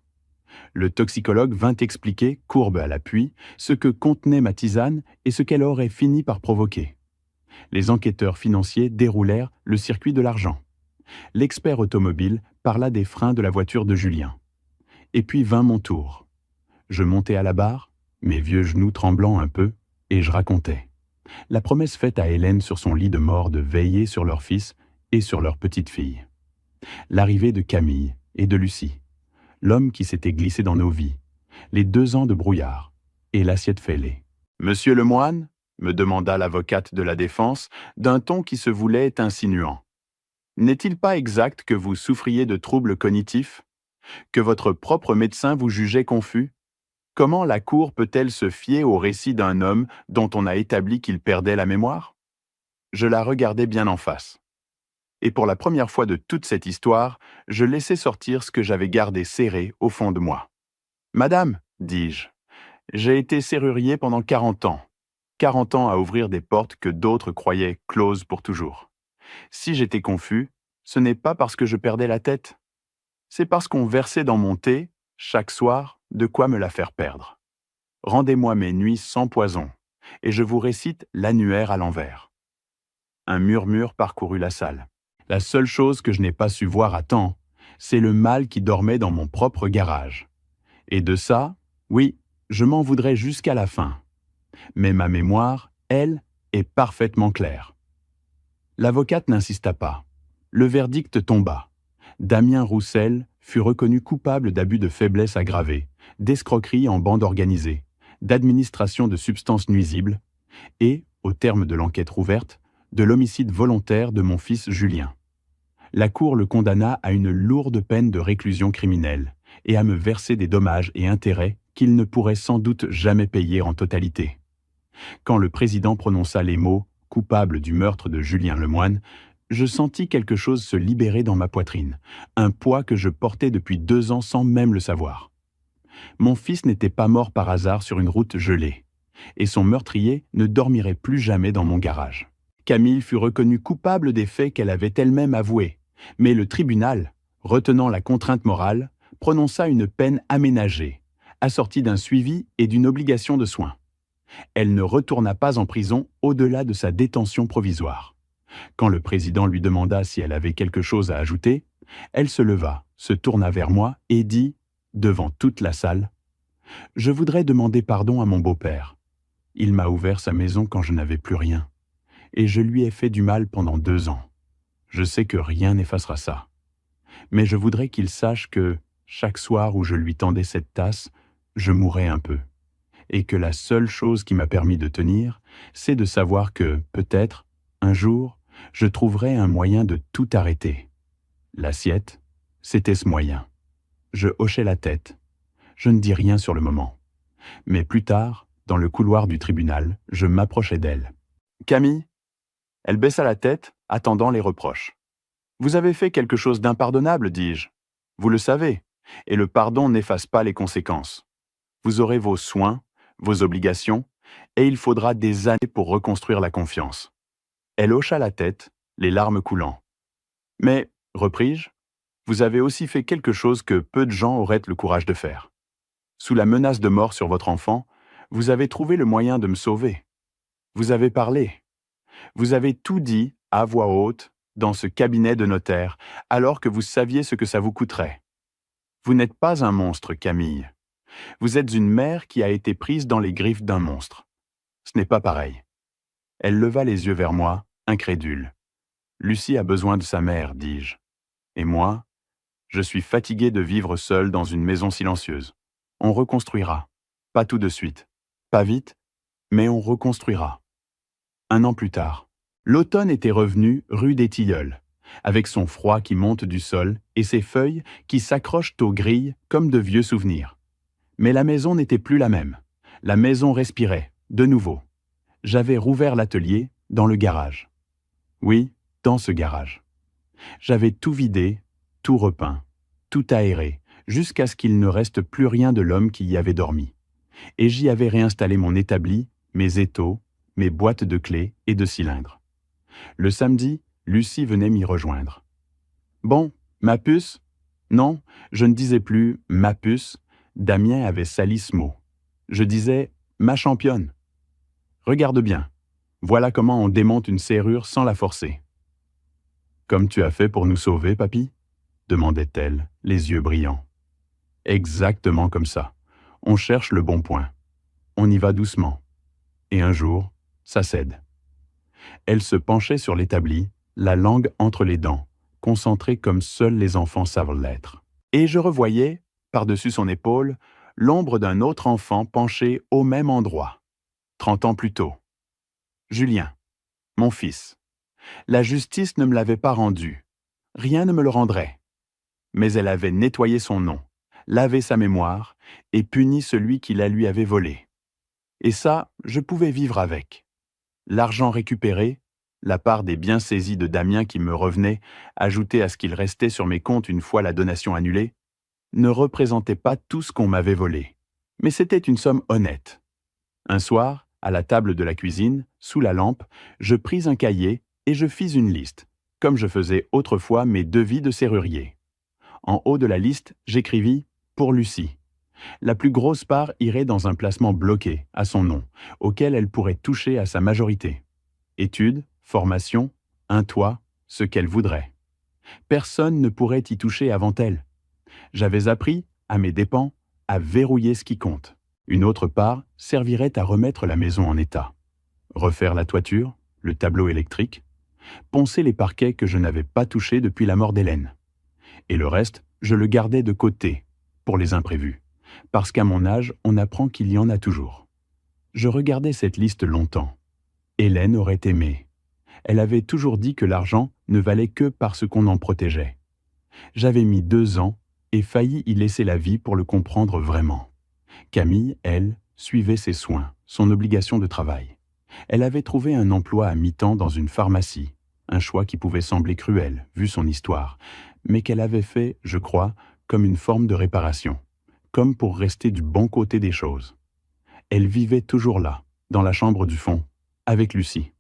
Le toxicologue vint expliquer, courbe à l'appui, ce que contenait ma tisane et ce qu'elle aurait fini par provoquer. Les enquêteurs financiers déroulèrent le circuit de l'argent. L'expert automobile parla des freins de la voiture de Julien. Et puis vint mon tour. Je montai à la barre, mes vieux genoux tremblant un peu, et je racontais. La promesse faite à Hélène sur son lit de mort de veiller sur leur fils et sur leur petite fille. L'arrivée de Camille et de Lucie. L'homme qui s'était glissé dans nos vies. Les 2 ans de brouillard. Et l'assiette fêlée. « Monsieur Lemoine ?» me demanda l'avocate de la défense, d'un ton qui se voulait insinuant. « N'est-il pas exact que vous souffriez de troubles cognitifs? Que votre propre médecin vous jugeait confus? Comment la Cour peut-elle se fier au récit d'un homme dont on a établi qu'il perdait la mémoire ?» Je la regardais bien en face. Et pour la première fois de toute cette histoire, je laissai sortir ce que j'avais gardé serré au fond de moi. « Madame, dis-je, j'ai été serrurier pendant 40 ans. 40 ans à ouvrir des portes que d'autres croyaient closes pour toujours. Si j'étais confus, ce n'est pas parce que je perdais la tête. C'est parce qu'on versait dans mon thé, chaque soir, de quoi me la faire perdre. Rendez-moi mes nuits sans poison, et je vous récite l'annuaire à l'envers. » Un murmure parcourut la salle. La seule chose que je n'ai pas su voir à temps, c'est le mal qui dormait dans mon propre garage. Et de ça, oui, je m'en voudrais jusqu'à la fin. Mais ma mémoire, elle, est parfaitement claire. L'avocate n'insista pas. Le verdict tomba. Damien Roussel fut reconnu coupable d'abus de faiblesse aggravée, d'escroquerie en bande organisée, d'administration de substances nuisibles et, au terme de l'enquête rouverte, de l'homicide volontaire de mon fils Julien. La Cour le condamna à une lourde peine de réclusion criminelle et à me verser des dommages et intérêts qu'il ne pourrait sans doute jamais payer en totalité. Quand le président prononça les mots « coupable du meurtre de Julien Lemoine », je sentis quelque chose se libérer dans ma poitrine, un poids que je portais depuis 2 ans sans même le savoir. Mon fils n'était pas mort par hasard sur une route gelée, et son meurtrier ne dormirait plus jamais dans mon garage. Camille fut reconnue coupable des faits qu'elle avait elle-même avoués, mais le tribunal, retenant la contrainte morale, prononça une peine aménagée, assortie d'un suivi et d'une obligation de soins. Elle ne retourna pas en prison au-delà de sa détention provisoire. Quand le président lui demanda si elle avait quelque chose à ajouter, elle se leva, se tourna vers moi et dit, devant toute la salle, « Je voudrais demander pardon à mon beau-père. Il m'a ouvert sa maison quand je n'avais plus rien. Et je lui ai fait du mal pendant 2 ans. Je sais que rien n'effacera ça. Mais je voudrais qu'il sache que, chaque soir où je lui tendais cette tasse, je mourais un peu. Et que la seule chose qui m'a permis de tenir, c'est de savoir que, peut-être, un jour, je trouverai un moyen de tout arrêter. L'assiette, c'était ce moyen. Je hochai la tête. Je ne dis rien sur le moment. Mais plus tard, dans le couloir du tribunal, je m'approchai d'elle. « Camille ?» Elle baissa la tête, attendant les reproches. « Vous avez fait quelque chose d'impardonnable, dis-je. Vous le savez, et le pardon n'efface pas les conséquences. Vous aurez vos soins, vos obligations, et il faudra des années pour reconstruire la confiance. » Elle hocha la tête, les larmes coulant. « Mais, repris-je, vous avez aussi fait quelque chose que peu de gens auraient le courage de faire. Sous la menace de mort sur votre enfant, vous avez trouvé le moyen de me sauver. Vous avez parlé. Vous avez tout dit, à voix haute, dans ce cabinet de notaire, alors que vous saviez ce que ça vous coûterait. Vous n'êtes pas un monstre, Camille. Vous êtes une mère qui a été prise dans les griffes d'un monstre. Ce n'est pas pareil. » Elle leva les yeux vers moi, incrédule. « Lucie a besoin de sa mère, dis-je. Et moi, je suis fatigué de vivre seul dans une maison silencieuse. On reconstruira. Pas tout de suite. Pas vite, mais on reconstruira. » 1 an plus tard, l'automne était revenu rue des Tilleuls, avec son froid qui monte du sol et ses feuilles qui s'accrochent aux grilles comme de vieux souvenirs. Mais la maison n'était plus la même. La maison respirait, de nouveau. J'avais rouvert l'atelier dans le garage. Oui, dans ce garage. J'avais tout vidé, tout repeint, tout aéré, jusqu'à ce qu'il ne reste plus rien de l'homme qui y avait dormi. Et j'y avais réinstallé mon établi, mes étaux, mes boîtes de clés et de cylindres. Le samedi, Lucie venait m'y rejoindre. « Bon, ma puce ?» Non, je ne disais plus « ma puce », Damien avait sali ce mot. Je disais « ma championne ». Regarde bien, voilà comment on démonte une serrure sans la forcer. « Comme tu as fait pour nous sauver, papy ?» demandait-elle, les yeux brillants. « Exactement comme ça. On cherche le bon point. On y va doucement. Et un jour, ça cède. » Elle se penchait sur l'établi, la langue entre les dents, concentrée comme seuls les enfants savent l'être. Et je revoyais, par-dessus son épaule, l'ombre d'un autre enfant penché au même endroit, 30 ans plus tôt. Julien, mon fils. La justice ne me l'avait pas rendu. Rien ne me le rendrait. Mais elle avait nettoyé son nom, lavé sa mémoire et puni celui qui la lui avait volée. Et ça, je pouvais vivre avec. L'argent récupéré, la part des biens saisis de Damien qui me revenait, ajoutée à ce qu'il restait sur mes comptes une fois la donation annulée, ne représentait pas tout ce qu'on m'avait volé. Mais c'était une somme honnête. Un soir, à la table de la cuisine, sous la lampe, je pris un cahier et je fis une liste, comme je faisais autrefois mes devis de serrurier. En haut de la liste, j'écrivis « Pour Lucie ». La plus grosse part irait dans un placement bloqué, à son nom, auquel elle pourrait toucher à sa majorité. Études, formation, un toit, ce qu'elle voudrait. Personne ne pourrait y toucher avant elle. J'avais appris, à mes dépens, à verrouiller ce qui compte. Une autre part servirait à remettre la maison en état. Refaire la toiture, le tableau électrique, poncer les parquets que je n'avais pas touchés depuis la mort d'Hélène. Et le reste, je le gardais de côté, pour les imprévus. Parce qu'à mon âge, on apprend qu'il y en a toujours. Je regardais cette liste longtemps. Hélène aurait aimé. Elle avait toujours dit que l'argent ne valait que parce qu'on en protégeait. J'avais mis 2 ans et failli y laisser la vie pour le comprendre vraiment. Camille, elle, suivait ses soins, son obligation de travail. Elle avait trouvé un emploi à mi-temps dans une pharmacie, un choix qui pouvait sembler cruel, vu son histoire, mais qu'elle avait fait, je crois, comme une forme de réparation, comme pour rester du bon côté des choses. Elle vivait toujours là, dans la chambre du fond, avec Lucie.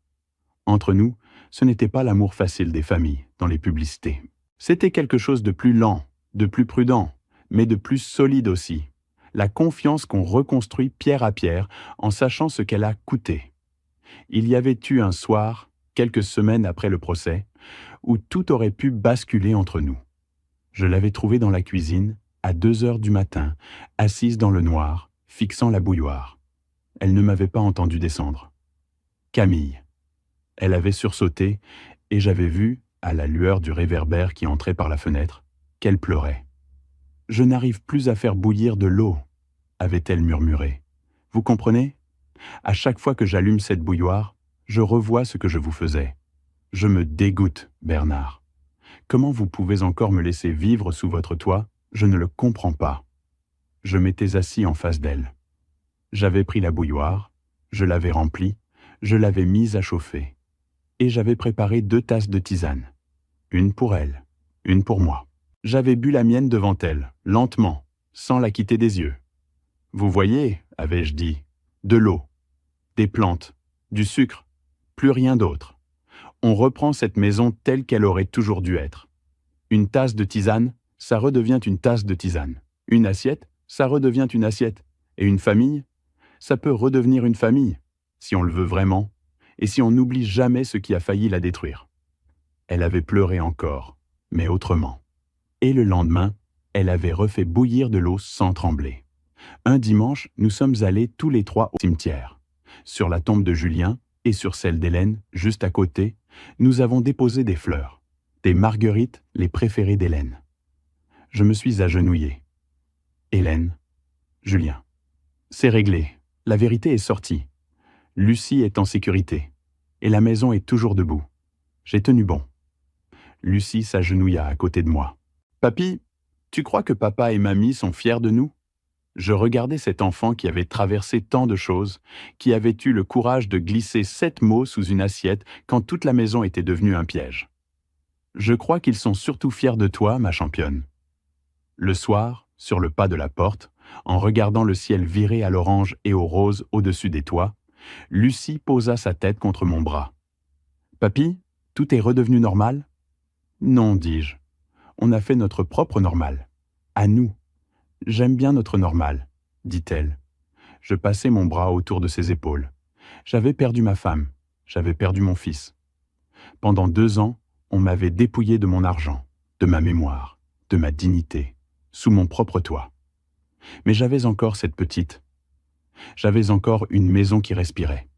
Entre nous, ce n'était pas l'amour facile des familles, dans les publicités. C'était quelque chose de plus lent, de plus prudent, mais de plus solide aussi. la confiance qu'on reconstruit pierre à pierre en sachant ce qu'elle a coûté. Il y avait eu un soir, quelques semaines après le procès, où tout aurait pu basculer entre nous. Je l'avais trouvée dans la cuisine, à 2 heures du matin, assise dans le noir, fixant la bouilloire. Elle ne m'avait pas entendu descendre. Camille. Elle avait sursauté, et j'avais vu, à la lueur du réverbère qui entrait par la fenêtre, qu'elle pleurait. « Je n'arrive plus à faire bouillir de l'eau », avait-elle murmuré. « Vous comprenez ? À chaque fois que j'allume cette bouilloire, je revois ce que je vous faisais. Je me dégoûte, Bernard. Comment vous pouvez encore me laisser vivre sous votre toit ? Je ne le comprends pas. » Je m'étais assis en face d'elle. J'avais pris la bouilloire, je l'avais remplie, je l'avais mise à chauffer. Et j'avais préparé 2 tasses de tisane. Une pour elle, une pour moi. J'avais bu la mienne devant elle, lentement, sans la quitter des yeux. « Vous voyez, avais-je dit, de l'eau, des plantes, du sucre, plus rien d'autre. On reprend cette maison telle qu'elle aurait toujours dû être. Une tasse de tisane, ça redevient une tasse de tisane. Une assiette, ça redevient une assiette. Et une famille, ça peut redevenir une famille, si on le veut vraiment, et si on n'oublie jamais ce qui a failli la détruire. » Elle avait pleuré encore, mais autrement. Et le lendemain, elle avait refait bouillir de l'eau sans trembler. Un dimanche, nous sommes allés tous les 3 au cimetière. Sur la tombe de Julien et sur celle d'Hélène, juste à côté, nous avons déposé des fleurs, des marguerites, les préférées d'Hélène. Je me suis agenouillé. Hélène, Julien. C'est réglé, la vérité est sortie. Lucie est en sécurité, et la maison est toujours debout. J'ai tenu bon. Lucie s'agenouilla à côté de moi. « Papy, tu crois que papa et mamie sont fiers de nous ?» Je regardais cet enfant qui avait traversé tant de choses, qui avait eu le courage de glisser 7 mots sous une assiette quand toute la maison était devenue un piège. « Je crois qu'ils sont surtout fiers de toi, ma championne. » Le soir, sur le pas de la porte, en regardant le ciel virer à l'orange et au rose au-dessus des toits, Lucie posa sa tête contre mon bras. « Papy, tout est redevenu normal ?» « Non, dis-je. On a fait notre propre normal. À nous. J'aime bien notre normal, dit-elle. Je passai mon bras autour de ses épaules. J'avais perdu ma femme, j'avais perdu mon fils. Pendant 2 ans, on m'avait dépouillé de mon argent, de ma mémoire, de ma dignité, sous mon propre toit. Mais j'avais encore cette petite. J'avais encore une maison qui respirait.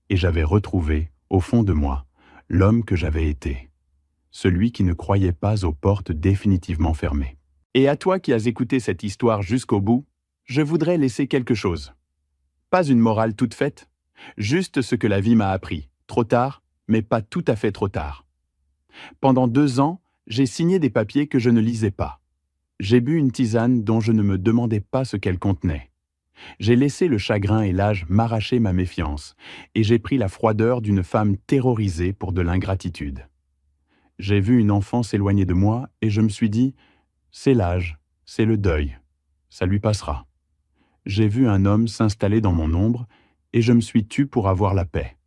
Et j'avais retrouvé, au fond de moi, l'homme que j'avais été. Celui qui ne croyait pas aux portes définitivement fermées. Et à toi qui as écouté cette histoire jusqu'au bout, je voudrais laisser quelque chose. Pas une morale toute faite, juste ce que la vie m'a appris, trop tard, mais pas tout à fait trop tard. Pendant 2 ans, j'ai signé des papiers que je ne lisais pas. J'ai bu une tisane dont je ne me demandais pas ce qu'elle contenait. J'ai laissé le chagrin et l'âge m'arracher ma méfiance, et j'ai pris la froideur d'une femme terrorisée pour de l'ingratitude. J'ai vu une enfant s'éloigner de moi et je me suis dit « c'est l'âge, c'est le deuil, ça lui passera ». J'ai vu un homme s'installer dans mon ombre et je me suis tu pour avoir la paix.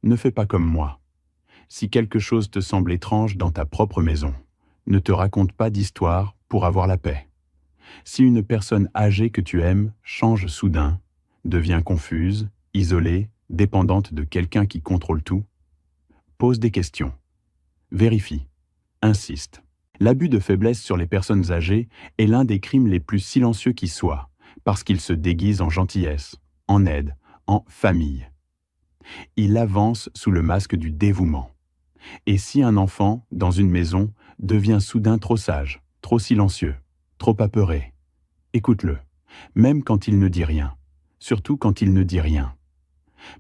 Ne fais pas comme moi. Si quelque chose te semble étrange dans ta propre maison, ne te raconte pas d'histoire pour avoir la paix. Si une personne âgée que tu aimes change soudain, devient confuse, isolée, dépendante de quelqu'un qui contrôle tout, pose des questions. Vérifie. Insiste. L'abus de faiblesse sur les personnes âgées est l'un des crimes les plus silencieux qui soient, parce qu'il se déguise en gentillesse, en aide, en famille. Il avance sous le masque du dévouement. Et si un enfant, dans une maison, devient soudain trop sage, trop silencieux, trop apeuré, écoute-le, même quand il ne dit rien, surtout quand il ne dit rien.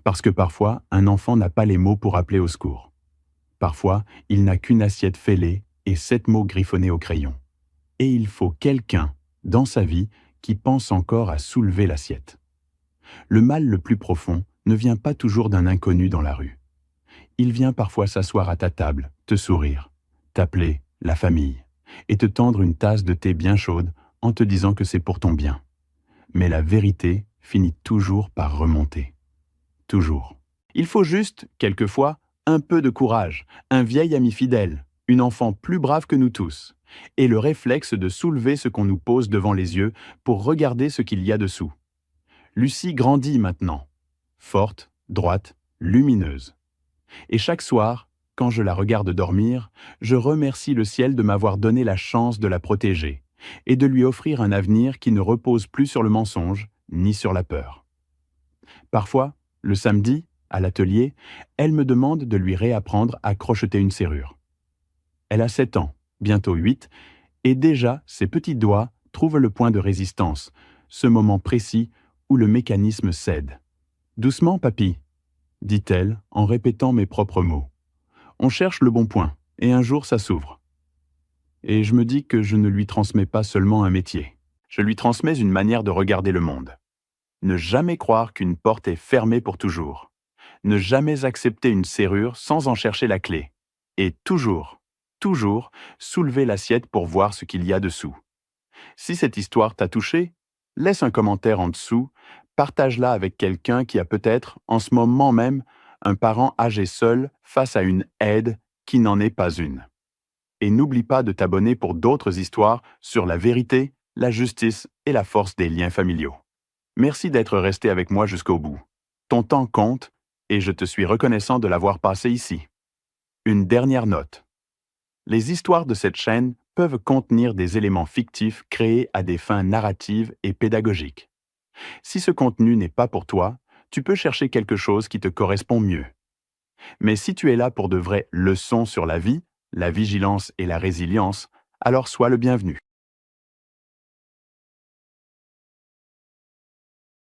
Parce que parfois, un enfant n'a pas les mots pour appeler au secours. Parfois, il n'a qu'une assiette fêlée et 7 mots griffonnés au crayon. Et il faut quelqu'un, dans sa vie, qui pense encore à soulever l'assiette. Le mal le plus profond ne vient pas toujours d'un inconnu dans la rue. Il vient parfois s'asseoir à ta table, te sourire, t'appeler la famille, et te tendre une tasse de thé bien chaude en te disant que c'est pour ton bien. Mais la vérité finit toujours par remonter. Toujours. Il faut juste, quelquefois, un peu de courage, un vieil ami fidèle, une enfant plus brave que nous tous, et le réflexe de soulever ce qu'on nous pose devant les yeux pour regarder ce qu'il y a dessous. Lucie grandit maintenant, forte, droite, lumineuse. Et chaque soir, quand je la regarde dormir, je remercie le ciel de m'avoir donné la chance de la protéger et de lui offrir un avenir qui ne repose plus sur le mensonge ni sur la peur. Parfois, le samedi, à l'atelier, elle me demande de lui réapprendre à crocheter une serrure. Elle a 7 ans, bientôt 8, et déjà ses petits doigts trouvent le point de résistance, ce moment précis où le mécanisme cède. « Doucement, papy », dit-elle en répétant mes propres mots. On cherche le bon point, et un jour ça s'ouvre. Et je me dis que je ne lui transmets pas seulement un métier. Je lui transmets une manière de regarder le monde. Ne jamais croire qu'une porte est fermée pour toujours. Ne jamais accepter une serrure sans en chercher la clé. Et toujours, toujours, soulever l'assiette pour voir ce qu'il y a dessous. Si cette histoire t'a touché, laisse un commentaire en dessous, partage-la avec quelqu'un qui a peut-être, en ce moment même, un parent âgé seul face à une aide qui n'en est pas une. Et n'oublie pas de t'abonner pour d'autres histoires sur la vérité, la justice et la force des liens familiaux. Merci d'être resté avec moi jusqu'au bout. Ton temps compte et je te suis reconnaissant de l'avoir passé ici. Une dernière note. Les histoires de cette chaîne peuvent contenir des éléments fictifs créés à des fins narratives et pédagogiques. Si ce contenu n'est pas pour toi, tu peux chercher quelque chose qui te correspond mieux. Mais si tu es là pour de vraies leçons sur la vie, la vigilance et la résilience, alors sois le bienvenu.